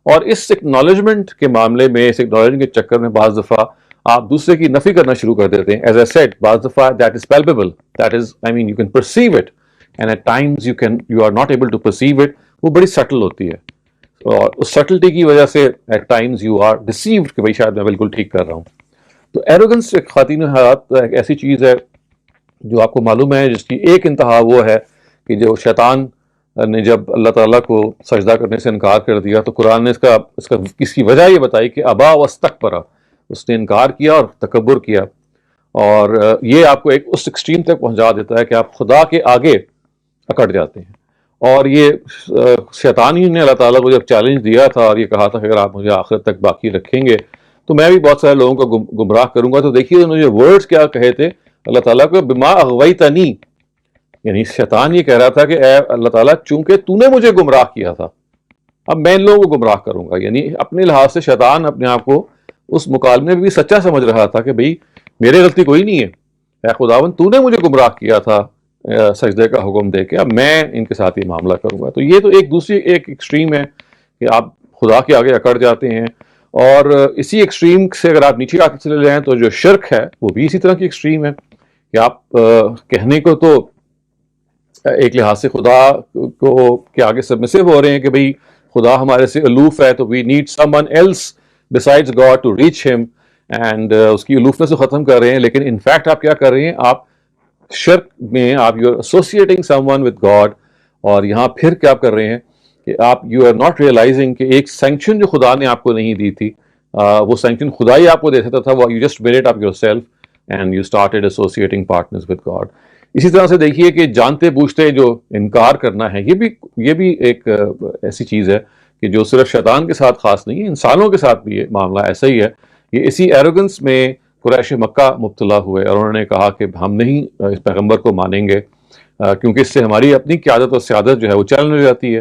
اور اس ایکنالجمنٹ کے معاملے میں، اس ایکنالجمنٹ کے چکر میں بعض دفعہ آپ دوسرے کی نفی کرنا شروع کر دیتے ہیں. ایز آئی سیڈ، بعض دفعہ that is palpable, that is I mean you can perceive it, and at times you are not able to perceive it. وہ بڑی سٹل ہوتی ہے، اور اس سٹلٹی کی وجہ سے at times you are deceived کہ بھائی شاید میں بالکل ٹھیک کر رہا ہوں. تو ایروگنس ایک خواتین حالات ایک ایسی چیز ہے جو آپ کو معلوم ہے، جس کی ایک انتہا وہ ہے کہ جو شیطان نے جب اللہ تعالیٰ کو سجدہ کرنے سے انکار کر دیا تو قرآن نے اس کی وجہ یہ بتائی کہ ابا واستکبر، اس نے انکار کیا اور تکبر کیا. اور یہ آپ کو اس ایکسٹریم تک پہنچا دیتا ہے کہ آپ خدا کے آگے اکڑ جاتے ہیں. اور یہ شیطان ہی نے اللہ تعالیٰ کو جب چیلنج دیا تھا اور یہ کہا تھا کہ اگر آپ مجھے آخرت تک باقی رکھیں گے تو میں بھی بہت سارے لوگوں کو گمراہ کروں گا. تو دیکھیے انہوں نے ورڈز کیا کہے تھے اللہ تعالیٰ کو، بما اغویتنی، یعنی شیطان یہ کہہ رہا تھا کہ اے اللہ تعالیٰ چونکہ تو نے مجھے گمراہ کیا تھا اب میں ان لوگوں کو گمراہ کروں گا. یعنی اپنے لحاظ سے شیطان اپنے آپ کو اس مکالمے میں بھی سچا سمجھ رہا تھا کہ بھئی میرے غلطی کوئی نہیں ہے، اے خداوند تو نے مجھے گمراہ کیا تھا سجدے کا حکم دے کے، اب میں ان کے ساتھ یہ معاملہ کروں گا. تو یہ تو ایک دوسری ایک ایکسٹریم ہے کہ آپ خدا کے آگے اکڑ جاتے ہیں. اور اسی ایکسٹریم سے اگر آپ نیچے آتے چلے جائیں تو جو شرک ہے وہ بھی اسی طرح کی ایکسٹریم ہے کہ آپ کہنے کو تو ایک لحاظ سے خدا کو کے آگے سبمسو ہو رہے ہیں کہ بھئی خدا ہمارے سے الوف ہے تو we need someone else besides God to reach him, and اس کی الوفنس کو ختم کر رہے ہیں. لیکن انفیکٹ آپ کیا کر رہے ہیں، آپ شرک میں آپ you are associating someone with God. اور یہاں پھر کیا کر رہے ہیں کہ آپ یو آر ناٹ ریئلائزنگ کہ ایک سینکشن جو خدا نے آپ کو نہیں دی تھی، وہ سینکشن خدا ہی آپ کو دے سکتا تھا، وہ you just made it up your self and you started associating partners with God. اسی طرح سے دیکھیے کہ جانتے بوجھتے جو انکار کرنا ہے، یہ بھی ایک ایسی چیز ہے کہ جو صرف شیطان کے ساتھ خاص نہیں ہے، انسانوں کے ساتھ بھی یہ معاملہ ایسا ہی ہے. یہ اسی ایروگنس میں قریش مکہ مبتلا ہوئے اور انہوں نے کہا کہ ہم نہیں اس پیغمبر کو مانیں گے کیونکہ اس سے ہماری اپنی قیادت اور سیادت جو ہے وہ چیلنج ہو جاتی ہے.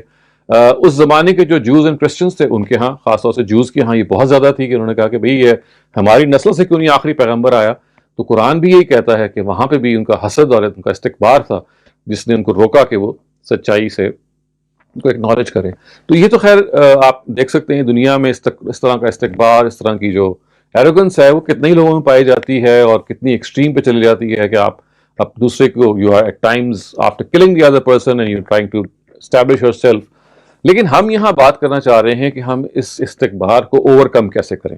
اس زمانے کے جو جوز اینڈ کرسچنس تھے ان کے ہاں، خاص طور سے جوز کے ہاں یہ بہت زیادہ تھی کہ انہوں نے کہا کہ بھئی یہ ہماری نسل سے کیوں نہیں آخری پیغمبر آیا. تو قرآن بھی یہی کہتا ہے کہ وہاں پہ بھی ان کا حسد اور ان کا استکبار تھا جس نے ان کو روکا کہ وہ سچائی سے ان کو ایکنالج کریں. تو یہ تو خیر آپ دیکھ سکتے ہیں دنیا میں اس طرح کا استکبار، اس طرح کی جو ایروگنس ہے وہ کتنے ہی لوگوں میں پائی جاتی ہے اور کتنی ایکسٹریم پہ چلی جاتی ہے کہ آپ دوسرے کو you are at times after killing the other person and you trying to establish yourself. لیکن ہم یہاں بات کرنا چاہ رہے ہیں کہ ہم اس استکبار کو اوور کم کیسے کریں،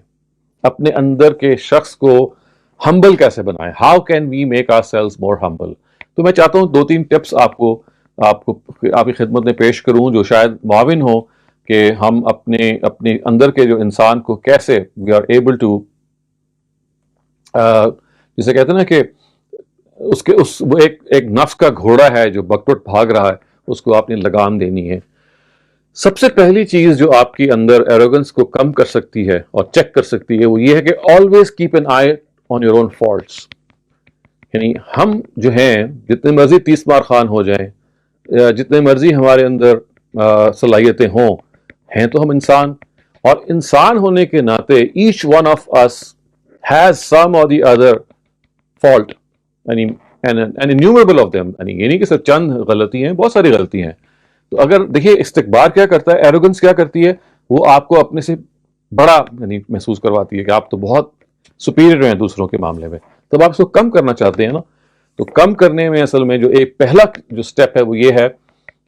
اپنے اندر کے شخص کو ہمبل کیسے بنائیں. How can we make ourselves more humble. تو میں چاہتا ہوں 2-3 ٹپس آپ کی خدمت میں پیش کروں جو شاید معاون ہو کہ ہم اپنے اندر کے جو انسان کو کیسے وی آر ایبل ٹو، جسے کہتے ہیں نا کہ وہ ایک نفس کا گھوڑا ہے جو بکوٹ بھاگ رہا ہے، اس کو آپ نے لگام دینی ہے. سب سے پہلی چیز جو آپ کی اندر ایروگنس کو کم کر سکتی ہے اور چیک کر سکتی ہے وہ یہ ہے کہ always keep an eye on your own faults. یعنی ہم جو ہیں جتنے مرضی 30 مار خان ہو جائیں، جتنے مرضی ہمارے اندر صلاحیتیں ہوں، ہیں تو ہم انسان، اور انسان ہونے کے ناطے each one of us has some or the other fault, یعنی an innumerable of them. یعنی یہ نہیں کہ صرف چند غلطی ہیں، بہت ساری غلطی ہیں. تو اگر دیکھیے استکبار کیا کرتا ہے، ایروگنس کیا کرتی ہے، وہ آپ کو اپنے سے بڑا یعنی محسوس کرواتی ہے کہ آپ تو بہت سپیریئر ہیں دوسروں کے معاملے میں. تب آپ اس کو کم کرنا چاہتے ہیں نا، تو کم کرنے میں اصل میں جو ایک پہلا جو سٹیپ ہے وہ یہ ہے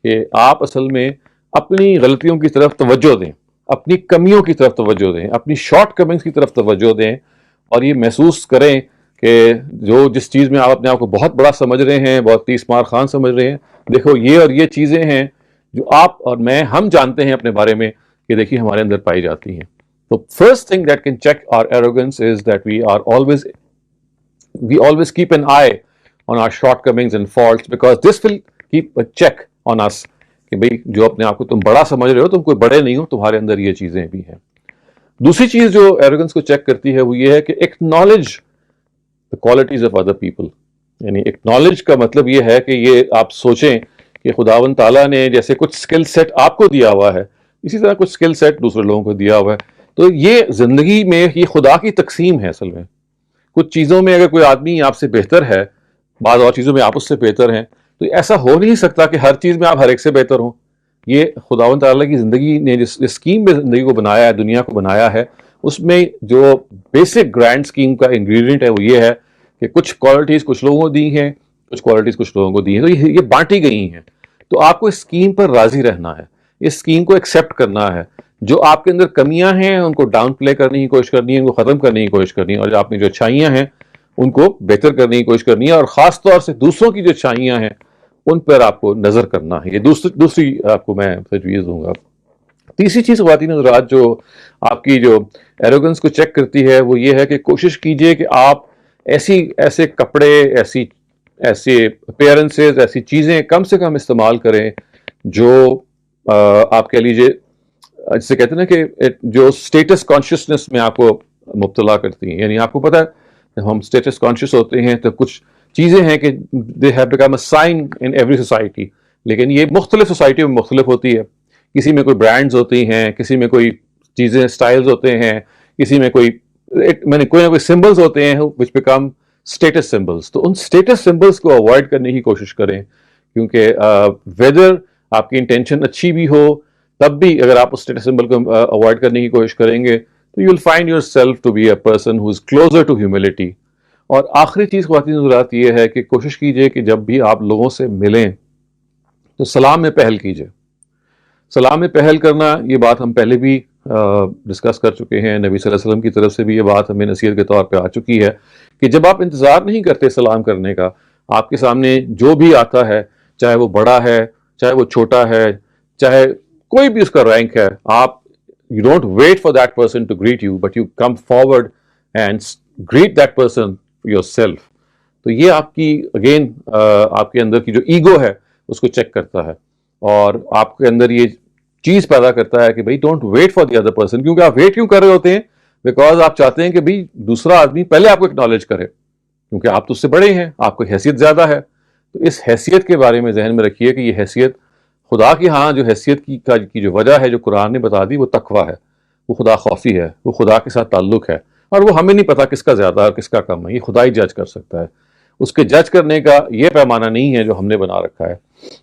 کہ آپ اصل میں اپنی غلطیوں کی طرف توجہ دیں، اپنی کمیوں کی طرف توجہ دیں، اپنی شارٹ کمنگز کی طرف توجہ دیں، اور یہ محسوس کریں کہ جس چیز میں آپ اپنے آپ کو بہت بڑا سمجھ رہے ہیں، بہت تیس مار خان سمجھ رہے ہیں، دیکھو یہ اور یہ چیزیں ہیں جو آپ اور میں ہم جانتے ہیں اپنے بارے میں کہ دیکھیے ہمارے اندر پائی جاتی ہیں. تو first thing that can check our arrogance is that we always keep an eye on our shortcomings and faults, because this will keep a check on us کہ بھئی جو اپنے آپ کو تم بڑا سمجھ رہے ہو، تم کوئی بڑے نہیں ہو، تمہارے اندر یہ چیزیں بھی ہیں. دوسری چیز جو ایروگنس کو چیک کرتی ہے وہ یہ ہے کہ acknowledge the qualities of other people. یعنی ایکنالج کا مطلب یہ ہے کہ یہ آپ سوچیں کہ خداوند تعالیٰ نے جیسے کچھ اسکل سیٹ آپ کو دیا ہوا ہے، اسی طرح کچھ اسکل سیٹ دوسرے لوگوں کو دیا ہوا ہے. تو یہ زندگی میں یہ خدا کی تقسیم ہے. اصل میں کچھ چیزوں میں اگر کوئی آدمی آپ سے بہتر ہے، بعض اور چیزوں میں آپ اس سے بہتر ہیں، تو ایسا ہو نہیں سکتا کہ ہر چیز میں آپ ہر ایک سے بہتر ہوں. یہ خداوند تعالیٰ کی زندگی نے جس اسکیم میں زندگی کو بنایا ہے، دنیا کو بنایا ہے، اس میں جو بیسک گرینڈ اسکیم کا انگریڈینٹ ہے وہ یہ ہے کہ کچھ کوالٹیز کچھ لوگوں کو دی ہیں، کچھ کوالٹیز کچھ لوگوں کو دی ہیں، تو یہ بانٹی گئی ہیں. تو آپ کو اس اسکیم پر راضی رہنا ہے، اس اسکیم کو ایکسیپٹ کرنا ہے. جو آپ کے اندر کمیاں ہیں ان کو ڈاؤن پلے کرنے کی کوشش کرنی ہے، ان کو ختم کرنے کی کوشش کرنی ہے، اور جو آپ میں جو اچھائیاں ہیں ان کو بہتر کرنے کی کوشش کرنی ہے، اور خاص طور سے دوسروں کی جو اچھائیاں ہیں ان پر آپ کو نظر کرنا ہے. یہ دوسری آپ کو میں تجویز دوں گا. تیسری چیز خواتین حضرات جو آپ کی جو ایروگنس کو چیک کرتی ہے وہ یہ ہے کہ کوشش کیجئے کہ آپ ایسے کپڑے، ایسے اپیئرنسز، ایسی چیزیں کم سے کم استعمال کریں جو آپ کہہ لیجئے جسے کہتے ہیں نا کہ جو اسٹیٹس کانشیسنس میں آپ کو مبتلا کرتی ہیں. یعنی آپ کو پتہ ہے کہ ہم اسٹیٹس کانشیس ہوتے ہیں تو کچھ چیزیں ہیں کہ they have become a sign in every society, لیکن یہ مختلف سوسائٹی میں مختلف ہوتی ہے. کسی میں کوئی برانڈز ہوتی ہیں، کسی میں کوئی چیزیں سٹائلز ہوتے ہیں، کسی میں کوئی نہ کوئی سمبلز ہوتے ہیں which become اسٹیٹس سمبلز. تو ان اسٹیٹس سمبلز کو اوائڈ کرنے کی کوشش کریں، کیونکہ ویدر آپ کی انٹینشن اچھی بھی ہو تب بھی اگر آپ اس اسٹیٹس سمبل کو اوائڈ کرنے کی کوشش کریں گے تو you will find yourself to be a person who is closer to humility. اور آخری چیز خواتین حضرات یہ ہے کہ کوشش کیجئے کہ جب بھی آپ لوگوں سے ملیں تو سلام میں پہل کیجئے. سلام میں پہل کرنا، یہ بات ہم پہلے بھی ڈسکس کر چکے ہیں، نبی صلی اللہ علیہ وسلم کی طرف سے بھی یہ بات ہمیں نصیحت کے طور پہ آ چکی ہے کہ جب آپ انتظار نہیں کرتے سلام کرنے کا، آپ کے سامنے جو بھی آتا ہے، چاہے وہ بڑا ہے، چاہے وہ چھوٹا ہے، چاہے کوئی بھی اس کا رینک ہے، آپ you don't wait for that person to greet you, but you come forward and greet that person yourself. تو یہ آپ کی اگین آپ کے اندر کی جو ایگو ہے اس کو چیک کرتا ہے، اور آپ کے اندر یہ چیز پیدا کرتا ہے کہ بھئی don't wait for the other person. کیونکہ آپ ویٹ کیوں کر رہے ہوتے ہیں؟ بیکاز آپ چاہتے ہیں کہ بھئی دوسرا آدمی پہلے آپ کو اکنالج کرے، کیونکہ آپ تو اس سے بڑے ہیں، آپ کو حیثیت زیادہ ہے. تو اس حیثیت کے بارے میں ذہن میں رکھیے کہ یہ حیثیت خدا کی ہاں جو حیثیت کی جو وجہ ہے جو قرآن نے بتا دی وہ تقویٰ ہے، وہ خدا خوفی ہے، وہ خدا کے ساتھ تعلق ہے. اور وہ ہمیں نہیں پتا کس کا زیادہ اور کس کا کم ہے، یہ خدا ہی جج کر سکتا ہے. اس کے جج کرنے کا یہ پیمانہ نہیں ہے جو ہم نے بنا رکھا ہے.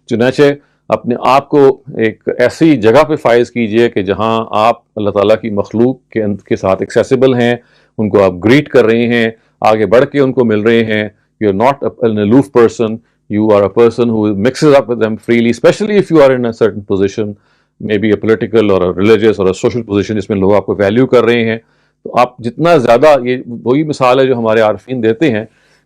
چنانچہ اپنے آپ کو ایک ایسی جگہ پہ فائز کیجئے کہ جہاں آپ اللہ تعالیٰ کی مخلوق کے ساتھ ایکسیسیبل ہیں، ان کو آپ گریٹ کر رہے ہیں، آگے بڑھ کے ان کو مل رہے ہیں. You are not an aloof person, you are a person who mixes up with them freely, especially if you are in a certain position, maybe a political or a religious or a social position جس میں لوگ آپ کو value کر رہے ہیں. تو آپ جتنا زیادہ، یہ وہی مثال ہے جو ہمارے عارفین دیتے ہیں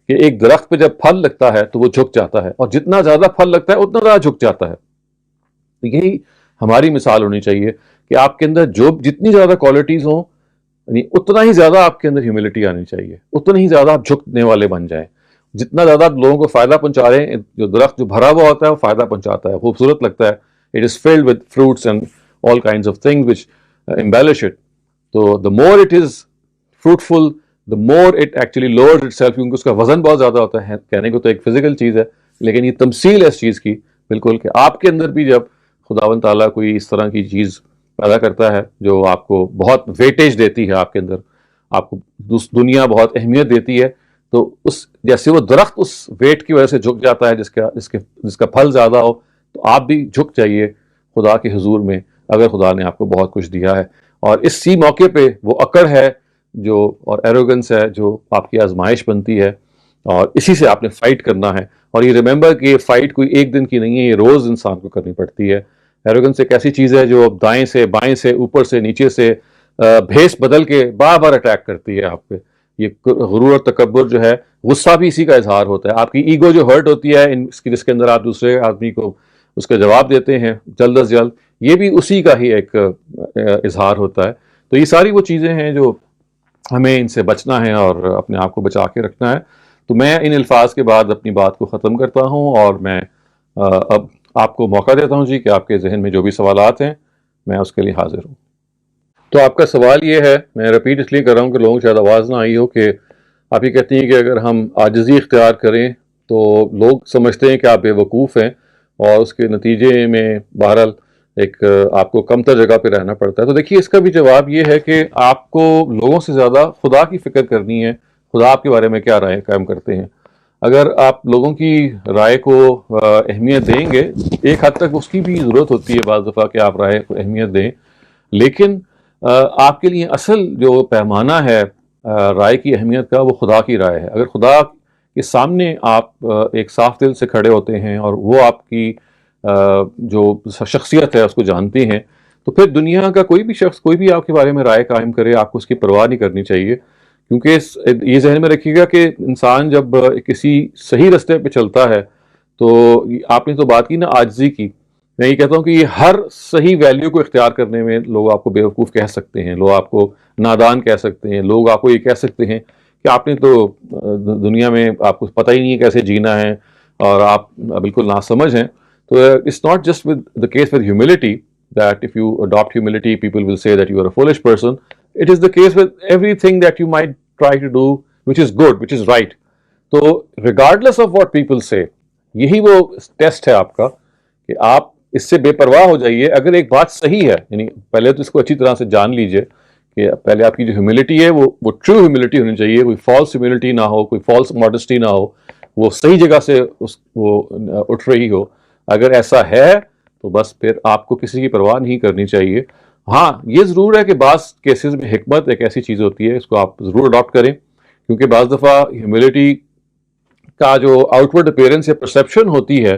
کہ ایک درخت پہ جب پھل لگتا ہے تو وہ جھک جاتا ہے، اور جتنا زیادہ پھل لگتا ہے اتنا زیادہ جھک جاتا ہے. تو یہی ہماری مثال ہونی چاہیے کہ آپ کے اندر جتنی زیادہ کوالٹیز ہوں، یعنی اتنا ہی زیادہ آپ کے اندر ہیوملٹی آنی چاہیے، اتنا ہی زیادہ آپ جھکنے والے بن جائیں. جتنا زیادہ آپ لوگوں کو فائدہ پہنچا رہے ہیں، جو درخت جو بھرا ہوا ہوتا ہے وہ فائدہ پہنچاتا ہے، خوبصورت لگتا ہے. It is filled with fruits and all kinds of things which embellish it. تو the more it is fruitful, the more it actually lowers itself, کیونکہ اس کا وزن بہت زیادہ ہوتا ہے. کہنے کو تو ایک فزیکل چیز ہے، لیکن یہ تمثیل ہے اس چیز کی بالکل، کہ آپ کے اندر بھی جب خداوند تعالیٰ کوئی اس طرح کی چیز پیدا کرتا ہے جو آپ کو بہت ویٹیج دیتی ہے، آپ کے اندر آپ کو دنیا بہت اہمیت دیتی ہے، تو اس جیسے وہ درخت اس ویٹ کی وجہ سے جھک جاتا ہے جس کا پھل زیادہ ہو، تو آپ بھی جھک جائیے خدا کے حضور میں اگر خدا نے آپ کو بہت کچھ دیا ہے. اور اسی موقع پہ وہ اکڑ ہے جو اور ایروگنس ہے جو آپ کی آزمائش بنتی ہے، اور اسی سے آپ نے فائٹ کرنا ہے. اور یہ ریممبر کہ یہ فائٹ کوئی ایک دن کی نہیں ہے، یہ روز انسان کو کرنی پڑتی ہے. ایروگنس ایک ایسی چیز ہے جو دائیں سے بائیں سے اوپر سے نیچے سے بھیس بدل کے بار بار اٹیک کرتی ہے آپ پہ. یہ غرور اور تکبر جو ہے، غصہ بھی اسی کا اظہار ہوتا ہے. آپ کی ایگو جو ہرٹ ہوتی ہے جس کے اندر آپ دوسرے آدمی کو اس کا جواب دیتے ہیں جلد از جلد، یہ بھی اسی کا ہی ایک اظہار ہوتا ہے. تو یہ ساری وہ چیزیں ہیں جو ہمیں ان سے بچنا ہے اور اپنے آپ کو بچا کے رکھنا ہے. تو میں ان الفاظ کے بعد اپنی بات کو ختم کرتا ہوں، اور میں اب آپ کو موقع دیتا ہوں جی کہ آپ کے ذہن میں جو بھی سوالات ہیں میں اس کے لیے حاضر ہوں. تو آپ کا سوال یہ ہے، میں رپیٹ اس لیے کر رہا ہوں کہ لوگوں کو شاید آواز نہ آئی ہو، کہ آپ یہ کہتی ہیں کہ اگر ہم عاجزی اختیار کریں تو لوگ سمجھتے ہیں کہ آپ بے وقوف ہیں، اور اس کے نتیجے میں بہرحال ایک آپ کو کمتر جگہ پہ رہنا پڑتا ہے. تو دیکھیے، اس کا بھی جواب یہ ہے کہ آپ کو لوگوں سے زیادہ خدا کی فکر کرنی ہے. خدا آپ کے بارے میں کیا رائے قائم کرتے ہیں؟ اگر آپ لوگوں کی رائے کو اہمیت دیں گے، ایک حد تک اس کی بھی ضرورت ہوتی ہے بعض دفعہ کہ آپ رائے کو اہمیت دیں، لیکن آپ کے لیے اصل جو پیمانہ ہے رائے کی اہمیت کا، وہ خدا کی رائے ہے. اگر خدا کے سامنے آپ ایک صاف دل سے کھڑے ہوتے ہیں اور وہ آپ کی جو شخصیت ہے اس کو جانتے ہیں، تو پھر دنیا کا کوئی بھی شخص کوئی بھی آپ کے بارے میں رائے قائم کرے، آپ کو اس کی پرواہ نہیں کرنی چاہیے. کیونکہ یہ ذہن میں رکھیے گا کہ انسان جب کسی صحیح رستے پہ چلتا ہے، تو آپ نے تو بات کی نا عاجزی کی، میں یہ کہتا ہوں کہ یہ ہر صحیح ویلیو کو اختیار کرنے میں لوگ آپ کو بیوقوف کہہ سکتے ہیں، لوگ آپ کو نادان کہہ سکتے ہیں، لوگ آپ کو یہ کہہ سکتے ہیں کہ آپ نے تو دنیا میں آپ کو پتہ ہی نہیں ہے کیسے جینا ہے، اور آپ بالکل ناسمجھ ہیں. تو it's not just with the case with humility that if you adopt humility, people will say that you are a foolish person. It is the case with everything that you might try to do which is good, which is right. تو regardless of what people say، یہی وہ test ہے آپ کا کہ آپ اس سے بے پرواہ ہو جائیے. اگر ایک بات صحیح ہے، یعنی پہلے تو اس کو اچھی طرح سے جان لیجئے کہ پہلے آپ کی جو ہیوملٹی ہے وہ ٹرو ہیوملٹی ہونی چاہیے، کوئی فالس ہیوملٹی نہ ہو، کوئی فالس ماڈسٹی نہ ہو، وہ صحیح جگہ سے وہ اٹھ رہی ہو. اگر ایسا ہے تو بس پھر آپ کو کسی کی پرواہ نہیں کرنی چاہیے. ہاں، یہ ضرور ہے کہ بعض کیسز میں حکمت ایک ایسی چیز ہوتی ہے، اس کو آپ ضرور اڈاپٹ کریں، کیونکہ بعض دفعہ ہیوملٹی کا جو آؤٹ ورڈ اپیرنس یا پرسیپشن ہوتی ہے،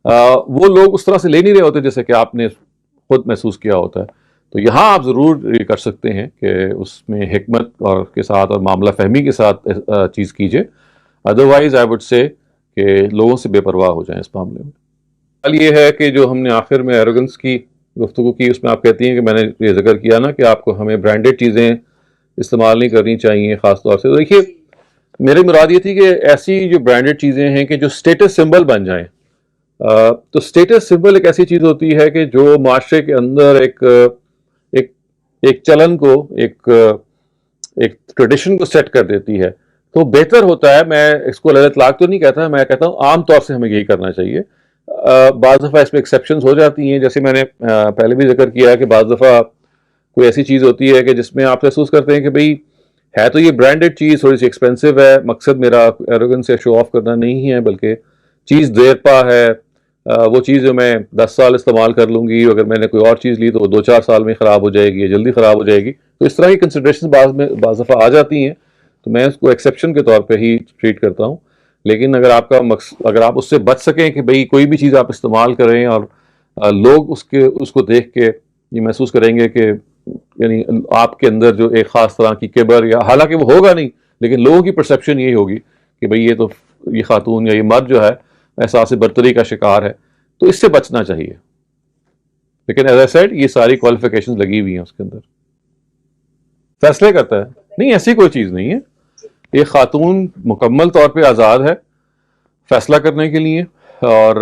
وہ لوگ اس طرح سے لے نہیں رہے ہوتے جیسے کہ آپ نے خود محسوس کیا ہوتا ہے. تو یہاں آپ ضرور یہ کر سکتے ہیں کہ اس میں حکمت اور کے ساتھ اور معاملہ فہمی کے ساتھ چیز کیجئے. ادروائز آئی وڈ سے کہ لوگوں سے بے پرواہ ہو جائیں اس معاملے میں. سوال یہ ہے کہ جو ہم نے آخر میں ایروگنس کی گفتگو کی، اس میں آپ کہتی ہیں کہ میں نے یہ ذکر کیا نا کہ آپ کو ہمیں برانڈڈ چیزیں استعمال نہیں کرنی چاہیے خاص طور سے. تو دیکھیے، میری مراد یہ تھی کہ ایسی جو برانڈڈ چیزیں ہیں کہ جو اسٹیٹس سمبل بن جائیں. تو اسٹیٹس سمبل ایک ایسی چیز ہوتی ہے کہ جو معاشرے کے اندر ایک چلن کو، ایک ٹریڈیشن کو سیٹ کر دیتی ہے. تو بہتر ہوتا ہے، میں اس کو علیہ اطلاق تو نہیں کہتا، میں کہتا ہوں عام طور سے ہمیں یہی کرنا چاہیے. بعض دفعہ اس میں ایکسیپشنز ہو جاتی ہیں، جیسے میں نے پہلے بھی ذکر کیا ہے کہ بعض دفعہ کوئی ایسی چیز ہوتی ہے کہ جس میں آپ محسوس کرتے ہیں کہ بھئی ہے تو یہ برانڈڈ چیز تھوڑی سی ایکسپینسو ہے، مقصد میرا ایروگنس سے شو آف کرنا نہیں ہے، بلکہ چیز دیر پا ہے، وہ چیز جو میں 10 سال استعمال کر لوں گی، اگر میں نے کوئی اور چیز لی تو وہ 2-4 سال میں خراب ہو جائے گی یا جلدی خراب ہو جائے گی. تو اس طرح کی کنسیڈریشن بعض دفعہ آ جاتی ہیں، تو میں اس کو ایکسیپشن کے طور پہ ہی ٹریٹ کرتا ہوں. لیکن اگر آپ کا مقصد، اگر آپ اس سے بچ سکیں کہ بھئی کوئی بھی چیز آپ استعمال کریں اور لوگ اس کو دیکھ کے یہ محسوس کریں گے کہ یعنی آپ کے اندر جو ایک خاص طرح کی کبر، یا حالانکہ وہ ہوگا نہیں لیکن لوگوں کی پرسیپشن یہی ہوگی کہ بھئی یہ خاتون یا یہ مرد جو ہے احساس برتری کا شکار ہے، تو اس سے بچنا چاہیے. لیکن ایز اے سیڈ، یہ ساری کوالیفیکیشن لگی ہوئی ہیں اس کے اندر. فیصلے کرتا ہے نہیں، ایسی کوئی چیز نہیں ہے. ایک خاتون مکمل طور پہ آزاد ہے فیصلہ کرنے کے لیے، اور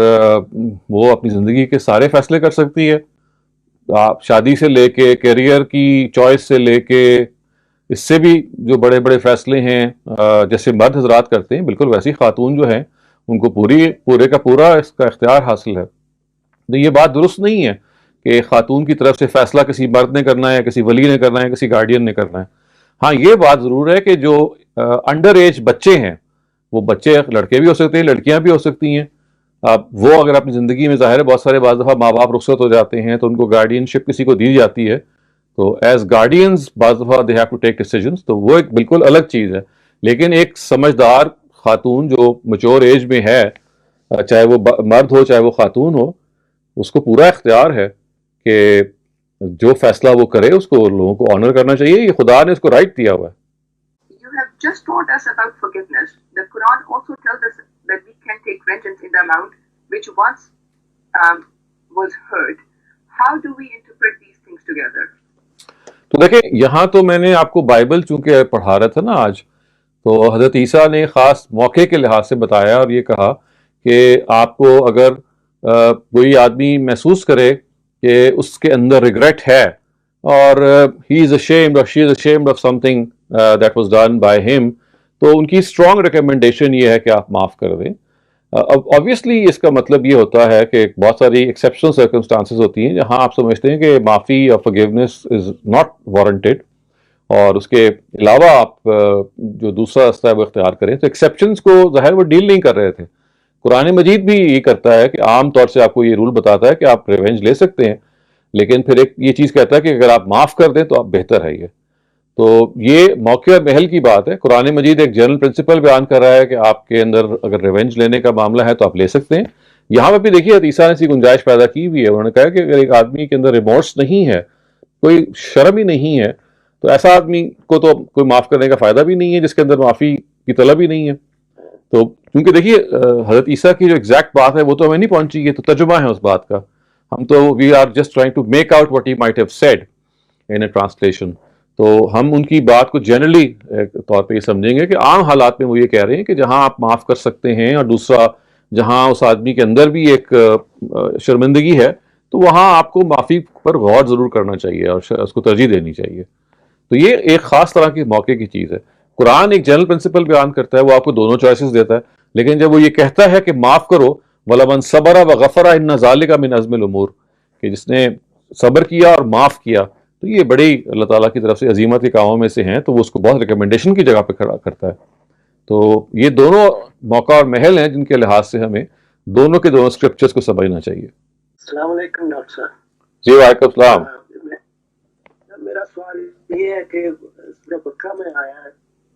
وہ اپنی زندگی کے سارے فیصلے کر سکتی ہے. آپ شادی سے لے کے کیریئر کی چوائس سے لے کے اس سے بھی جو بڑے بڑے فیصلے ہیں جیسے مرد حضرات کرتے ہیں، بالکل ویسی خاتون جو ہیں ان کو پورے کا پورا اس کا اختیار حاصل ہے. تو یہ بات درست نہیں ہے کہ خاتون کی طرف سے فیصلہ کسی مرد نے کرنا ہے، کسی ولی نے کرنا ہے، کسی گارڈین نے کرنا ہے. ہاں، یہ بات ضرور ہے کہ جو انڈر ایج بچے ہیں، وہ بچے لڑکے بھی ہو سکتے ہیں، لڑکیاں بھی ہو سکتی ہیں. وہ اگر اپنی زندگی میں ظاہر ہے بہت سارے بعض دفعہ ماں باپ رخصت ہو جاتے ہیں تو ان کو گارڈین شپ کسی کو دی جاتی ہے، تو ایز گارڈینز بعض دفعہ they have to take decisions, تو وہ ایک بالکل الگ چیز ہے. لیکن ایک سمجھدار خاتون جو میچور ایج میں ہے، چاہے وہ مرد ہو چاہے وہ خاتون ہو، اس کو پورا اختیار ہے کہ جو فیصلہ وہ کرے اس کو لوگوں کو آنر کرنا چاہیے. یہ خدا نے اس کو رائٹ دیا ہوا ہے. You have just taught us about forgiveness. The Quran also tells us that we can take vengeance in the amount which once was heard. How do we interpret these things together? تو دیکھیں یہاں تو میں نے آپ کو Bible چونکہ پڑھا رہا تھا نا آج، تو حضرت عیسیٰ نے خاص موقع کے لحاظ سے بتایا اور یہ کہا کہ آپ کو اگر کوئی آدمی محسوس کرے کہ اس کے اندر ریگریٹ ہے اور ہی از ashamed or she is ashamed of something that was done by him، تو ان کی اسٹرانگ ریکمنڈیشن یہ ہے کہ آپ معاف کر دیں. اب آبویسلی اس کا مطلب یہ ہوتا ہے کہ بہت ساری ایکسیپشنل سرکمسٹانسز ہوتی ہیں جہاں آپ سمجھتے ہیں کہ معافی اور forgiveness از ناٹ وارنٹیڈ، اور اس کے علاوہ آپ جو دوسرا راستہ ہے وہ اختیار کریں. تو ایکسیپشنز کو ظاہر وہ ڈیل نہیں کر رہے تھے. قرآن مجید بھی یہ کرتا ہے کہ عام طور سے آپ کو یہ رول بتاتا ہے کہ آپ ریونج لے سکتے ہیں، لیکن پھر ایک یہ چیز کہتا ہے کہ اگر آپ معاف کر دیں تو آپ بہتر ہے. تو یہ موقع اور محل کی بات ہے. قرآن مجید ایک جنرل پرنسپل بیان کر رہا ہے کہ آپ کے اندر اگر ریونج لینے کا معاملہ ہے تو آپ لے سکتے ہیں. یہاں پہ بھی دیکھیے عیسیٰ نے ایسی گنجائش پیدا کی ہوئی ہے. انہوں نے کہا کہ اگر ایک آدمی کے اندر ریمورس نہیں ہے، کوئی شرم ہی نہیں ہے، تو ایسا آدمی کو تو کوئی معاف کرنے کا فائدہ بھی نہیں ہے جس کے اندر معافی کی طلب ہی نہیں ہے. تو کیونکہ دیکھیے حضرت عیسیٰ کی جو ایگزیکٹ بات ہے وہ تو ہمیں نہیں پہنچی، یہ تو ترجمہ ہے اس بات کا. ہم تو we are just trying to make out what he might have said in a translation. تو ہم ان کی بات کو جنرلی طور پہ یہ سمجھیں گے کہ عام حالات میں وہ یہ کہہ رہے ہیں کہ جہاں آپ معاف کر سکتے ہیں، اور دوسرا جہاں اس آدمی کے اندر بھی ایک شرمندگی ہے، تو وہاں آپ کو معافی پر غور ضرور کرنا چاہیے اور اس کو ترجیح دینی چاہیے. تو یہ ایک خاص طرح کے موقع کی چیز ہے. قرآن ایک جنرل پرنسپل بیان کرتا ہے، وہ آپ کو دونوں چوائسز دیتا ہے، لیکن جب وہ یہ کہتا ہے کہ معاف کرو، وَلَمَنْ صَبَرَ وَغَفَرَ إِنَّ ذَلِكَ مِنْ عَزْمِ الْأُمُورِ، کہ جس نے صبر کیا اور معاف کیا، تو یہ بڑی اللہ تعالیٰ کی طرف سے عظیمت کے کاموں میں سے ہیں، تو وہ اس کو بہت ریکمنڈیشن کی جگہ پہ کھڑا کرتا ہے. تو یہ دونوں موقع اور محل ہیں جن کے لحاظ سے ہمیں دونوں کے دونوں اسکرپچرز کو سمجھنا چاہیے. السلام علیکم ڈاکٹر صاحب. جی وعلیکم السلام. میرا سوال یہ ہے کہ سورہ بقرہ میں آیا ہے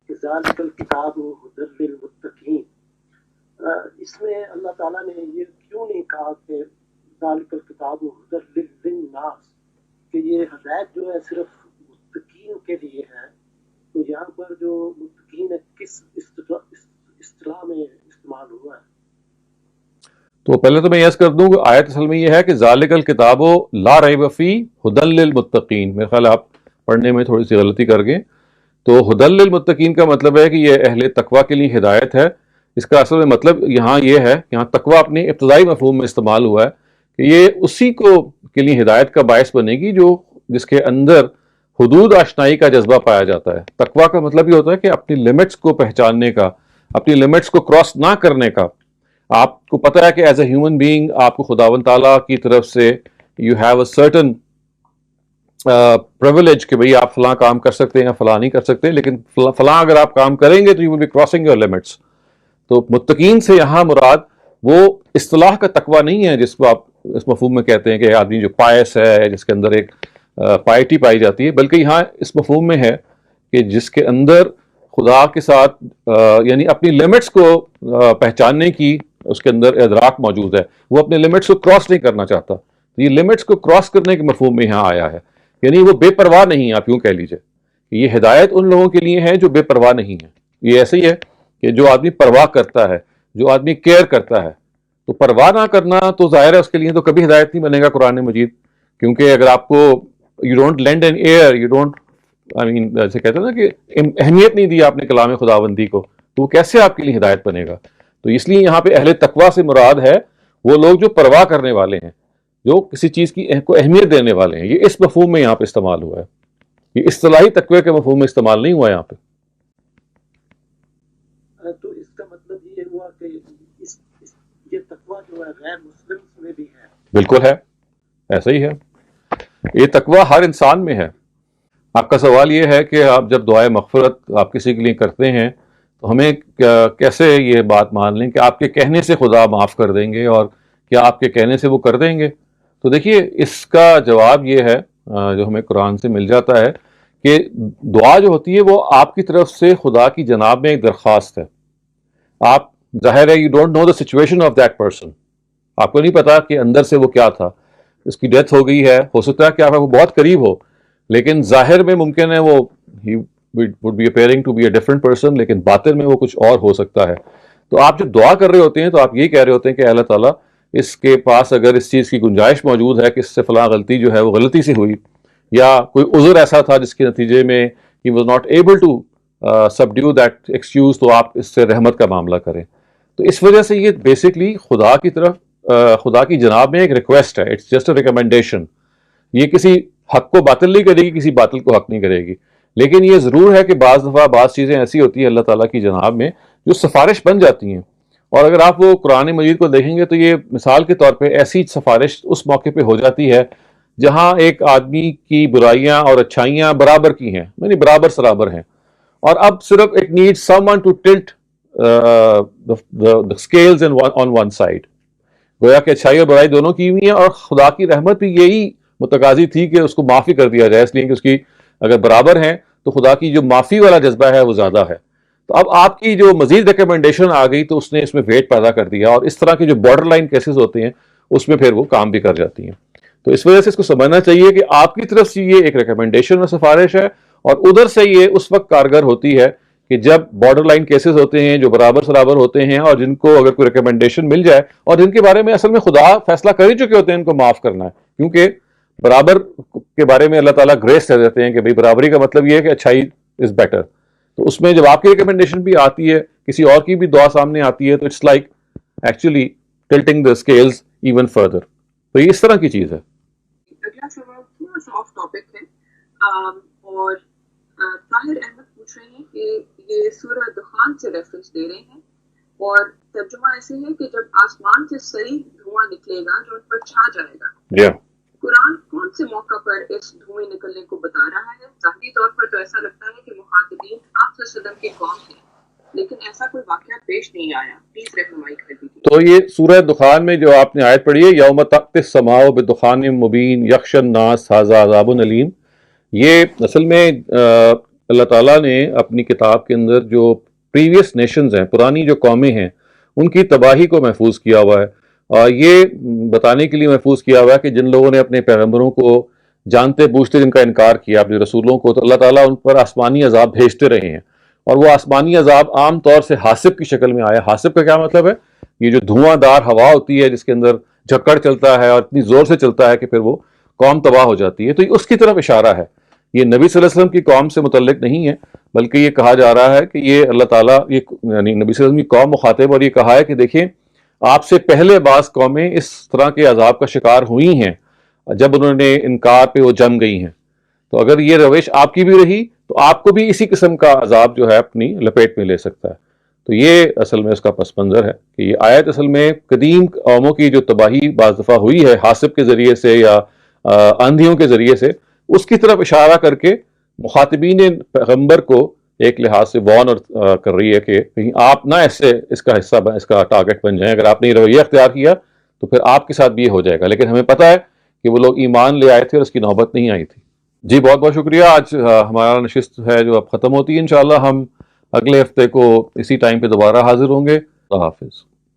کہ ذالک الکتاب ھدی للمتقین، اس میں اللہ تعالیٰ نے یہ کیوں نہیں کہا کہ ذالک الکتاب ھدی للناس، کہ یہ ہدایت جو ہے صرف متقین کے لیے ہے؟ تو یہاں پر جو متقین ہے کس اصطلاح میں استعمال ہوا ہے؟ تو پہلے تو میں یس کر دوں کہ آیت اصل میں یہ ہے کہ ذالک الکتاب لا ریب فیہ ھدی للمتقین. میرے خیال آپ پڑھنے میں تھوڑی سی غلطی کر گئے. تو ھدی للمتقین کا مطلب ہے کہ یہ اہل تقویٰ کے لیے ہدایت ہے. اس کا اصل میں مطلب یہاں یہ ہے کہ یہاں تقویٰ اپنے ابتدائی مفہوم میں استعمال ہوا ہے کہ یہ اسی کو کے لیے ہدایت کا باعث بنے گی جس کے اندر حدود آشنائی کا جذبہ پایا جاتا ہے. تقویٰ کا مطلب یہ ہوتا ہے کہ اپنی لمٹس کو پہچاننے کا، اپنی لمٹس کو کراس نہ کرنے کا. آپ کو پتہ ہے کہ ایز اے ہیومن بینگ آپ کو خداوند تعالیٰ کی طرف سے you have a certain privilege کہ بھئی آپ فلاں کام کر سکتے ہیں یا فلاں نہیں کر سکتے، لیکن فلاں اگر آپ کام کریں گے تو you will be crossing your limits. تو متقین سے یہاں مراد وہ اصطلاح کا تقویٰ نہیں ہے جس کو آپ اس مفہوم میں کہتے ہیں کہ آدمی جو پائس ہے، جس کے اندر ایک پائٹی پائی جاتی ہے، بلکہ یہاں اس مفہوم میں ہے کہ جس کے اندر خدا کے ساتھ یعنی اپنی لمٹس کو پہچاننے کی اس کے اندر ادراک موجود ہے. وہ اپنے لمٹس کو کراس نہیں کرنا چاہتا. یہ لمٹس کو کراس کرنے کے مفہوم میں یہاں آیا ہے، یعنی وہ بے پرواہ نہیں ہے. آپ یوں کہہ لیجئے کہ یہ ہدایت ان لوگوں کے لیے ہے جو بے پرواہ نہیں ہے. یہ ایسے ہی ہے کہ جو آدمی پرواہ کرتا ہے، جو آدمی کیئر کرتا ہے، تو پرواہ نہ کرنا تو ظاہر ہے اس کے لیے تو کبھی ہدایت نہیں بنے گا قرآن مجید. کیونکہ اگر آپ کو you don't lend an ear, you don't جیسے کہتے ہیں نا کہ اہمیت نہیں دی آپ نے کلام خداوندی کو، تو وہ کیسے آپ کے لیے ہدایت بنے گا؟ تو اس لیے یہاں پہ اہل تقویٰ سے مراد ہے وہ لوگ جو پرواہ کرنے والے ہیں، جو کسی چیز کی کو اہمیت دینے والے ہیں. یہ اس مفہوم میں یہاں پہ استعمال ہوا ہے، یہ اصطلاحی تقوی کے مفہوم میں استعمال نہیں ہوا یہاں پہ. تو اس کا مطلب یہ ہوا کہ یہ تقوی جو ہے غیر مسلم میں بھی ہے؟ بالکل ہے، ایسا ہی ہے. یہ تقوی ہر انسان میں ہے. آپ کا سوال یہ ہے کہ آپ جب دعائے مغفرت آپ کسی کے لیے کرتے ہیں تو ہمیں کیسے یہ بات مان لیں کہ آپ کے کہنے سے خدا معاف کر دیں گے، اور کیا آپ کے کہنے سے وہ کر دیں گے؟ تو دیکھیے اس کا جواب یہ ہے جو ہمیں قرآن سے مل جاتا ہے کہ دعا جو ہوتی ہے وہ آپ کی طرف سے خدا کی جناب میں ایک درخواست ہے. آپ ظاہر ہے you don't know the situation of that person, آپ کو نہیں پتا کہ اندر سے وہ کیا تھا، اس کی ڈیتھ ہو گئی ہے، ہو سکتا ہے کہ آپ وہ بہت قریب ہو، لیکن ظاہر میں ممکن ہے وہ ہی would be appearing to be a different person، لیکن باطن میں وہ کچھ اور ہو سکتا ہے. تو آپ جب دعا کر رہے ہوتے ہیں تو آپ یہی کہہ رہے ہوتے ہیں کہ اللہ تعالیٰ اس کے پاس اگر اس چیز کی گنجائش موجود ہے کہ اس سے فلاں غلطی جو ہے وہ غلطی سے ہوئی، یا کوئی عذر ایسا تھا جس کے نتیجے میں he was not able to subdue that excuse، تو آپ اس سے رحمت کا معاملہ کریں. تو اس وجہ سے یہ بیسکلی خدا کی طرف خدا کی جناب میں ایک ریکویسٹ ہے، اٹس جسٹ اے ریکمنڈیشن. یہ کسی حق کو باطل نہیں کرے گی، کسی باطل کو حق نہیں کرے گی، لیکن یہ ضرور ہے کہ بعض دفعہ بعض چیزیں ایسی ہوتی ہیں اللہ تعالیٰ کی جناب میں جو سفارش بن جاتی ہیں. اور اگر آپ وہ قرآن مجید کو دیکھیں گے تو یہ مثال کے طور پہ ایسی سفارش اس موقع پہ ہو جاتی ہے جہاں ایک آدمی کی برائیاں اور اچھائیاں برابر کی ہیں، یعنی برابر سرابر ہیں، اور اب صرف it need someone to tilt the scales on one side. گویا کہ اچھائی اور برائی دونوں کی ہوئی ہیں، اور خدا کی رحمت بھی یہی متقاضی تھی کہ اس کو معافی کر دیا جائے، اس لیے کہ اس کی اگر برابر ہیں تو خدا کی جو معافی والا جذبہ ہے وہ زیادہ ہے. تو اب آپ کی جو مزید ریکمنڈیشن آ گئی تو اس نے اس میں ویٹ پیدا کر دیا، اور اس طرح کے جو بارڈر لائن کیسز ہوتے ہیں اس میں پھر وہ کام بھی کر جاتی ہیں. تو اس وجہ سے اس کو سمجھنا چاہیے کہ آپ کی طرف سے یہ ایک ریکمنڈیشن اور سفارش ہے، اور ادھر سے یہ اس وقت کارگر ہوتی ہے کہ جب بارڈر لائن کیسز ہوتے ہیں جو برابر سرابر ہوتے ہیں، اور جن کو اگر کوئی ریکمنڈیشن مل جائے، اور جن کے بارے میں اصل میں خدا فیصلہ کر ہی چکے ہوتے ہیں ان کو معاف کرنا ہے، کیونکہ برابر کے بارے میں اللہ تعالیٰ گریس دے دیتے ہیں کہ بھئی برابری کا مطلب یہ ہے کہ اچھائی از بیٹر. تو اس میں جب آپ کی ریکمنڈیشن بھی آتی ہے، کسی اور کی بھی دعا سامنے آتی ہے، تو it's like actually tilting the scales even further. تو یہ اس طرح کی چیز ہے. اگلا سوال تھوڑا سا آف ٹاپک ہے، اور طاہر احمد پوچھ رہے ہیں کہ یہ سورہ دخان سے ریفرنس دے رہے ہیں، اور ترجمہ ایسے ہے کہ جب آسمان سے صحیح دھواں نکلے گا جو ان پر چھا جائے گا. قرآن کون سے موقع پر اس دھوئیں نکلنے کو بتا رہا ہے؟ ظاہری طور پر تو ایسا لگتا ہے کہ مخاطبین آپ صلی اللہ علیہ وسلم کی قوم ہیں، لیکن ایسا کوئی واقعہ پیش نہیں آیا. پلیز رہنمائی کر دیجیے. تو یہ سورہ دخان میں جو آپ نے آیت پڑھی ہے، یوم تأتی السماء بدخان مبین یغشی الناس ھذا عذاب علیم، یہ اصل میں اللہ تعالیٰ نے اپنی کتاب کے اندر جو پریویس نیشنز ہیں، پرانی جو قومیں ہیں، ان کی تباہی کو محفوظ کیا ہوا ہے. اور یہ بتانے کے لیے محفوظ کیا ہوا ہے کہ جن لوگوں نے اپنے پیغمبروں کو جانتے بوجھتے جن کا انکار کیا، اپنے رسولوں کو، تو اللہ تعالیٰ ان پر آسمانی عذاب بھیجتے رہے ہیں. اور وہ آسمانی عذاب عام طور سے حاسب کی شکل میں آیا. حاسب کا کیا مطلب ہے؟ یہ جو دھواں دار ہوا ہوتی ہے جس کے اندر جھکڑ چلتا ہے اور اتنی زور سے چلتا ہے کہ پھر وہ قوم تباہ ہو جاتی ہے. تو یہ اس کی طرف اشارہ ہے. یہ نبی صلی اللہ علیہ وسلم کی قوم سے متعلق نہیں ہے، بلکہ یہ کہا جا رہا ہے کہ یہ اللہ تعالیٰ، یہ یعنی نبی صلی اللہ علیہ وسلم کی قوم مخاطب، اور یہ کہا ہے کہ دیکھیں آپ سے پہلے بعض قومیں اس طرح کے عذاب کا شکار ہوئی ہیں جب انہوں نے انکار پہ وہ جم گئی ہیں. تو اگر یہ روش آپ کی بھی رہی تو آپ کو بھی اسی قسم کا عذاب جو ہے اپنی لپیٹ میں لے سکتا ہے. تو یہ اصل میں اس کا پس منظر ہے کہ یہ آیت اصل میں قدیم قوموں کی جو تباہی بعض دفعہ ہوئی ہے حاسب کے ذریعے سے یا آندھیوں کے ذریعے سے، اس کی طرف اشارہ کر کے مخاطبین پیغمبر کو ایک لحاظ سے وارن اور کر رہی ہے کہ کہیں آپ نہ ایسے اس کا حصہ اس کا ٹارگٹ بن جائیں. اگر آپ نے یہ رویہ اختیار کیا تو پھر آپ کے ساتھ بھی یہ ہو جائے گا. لیکن ہمیں پتہ ہے کہ وہ لوگ ایمان لے آئے تھے اور اس کی نوبت نہیں آئی تھی. جی بہت بہت شکریہ. آج ہمارا نشست ہے جو اب ختم ہوتی ہے. انشاءاللہ ہم اگلے ہفتے کو اسی ٹائم پہ دوبارہ حاضر ہوں گے. اللہ حافظ.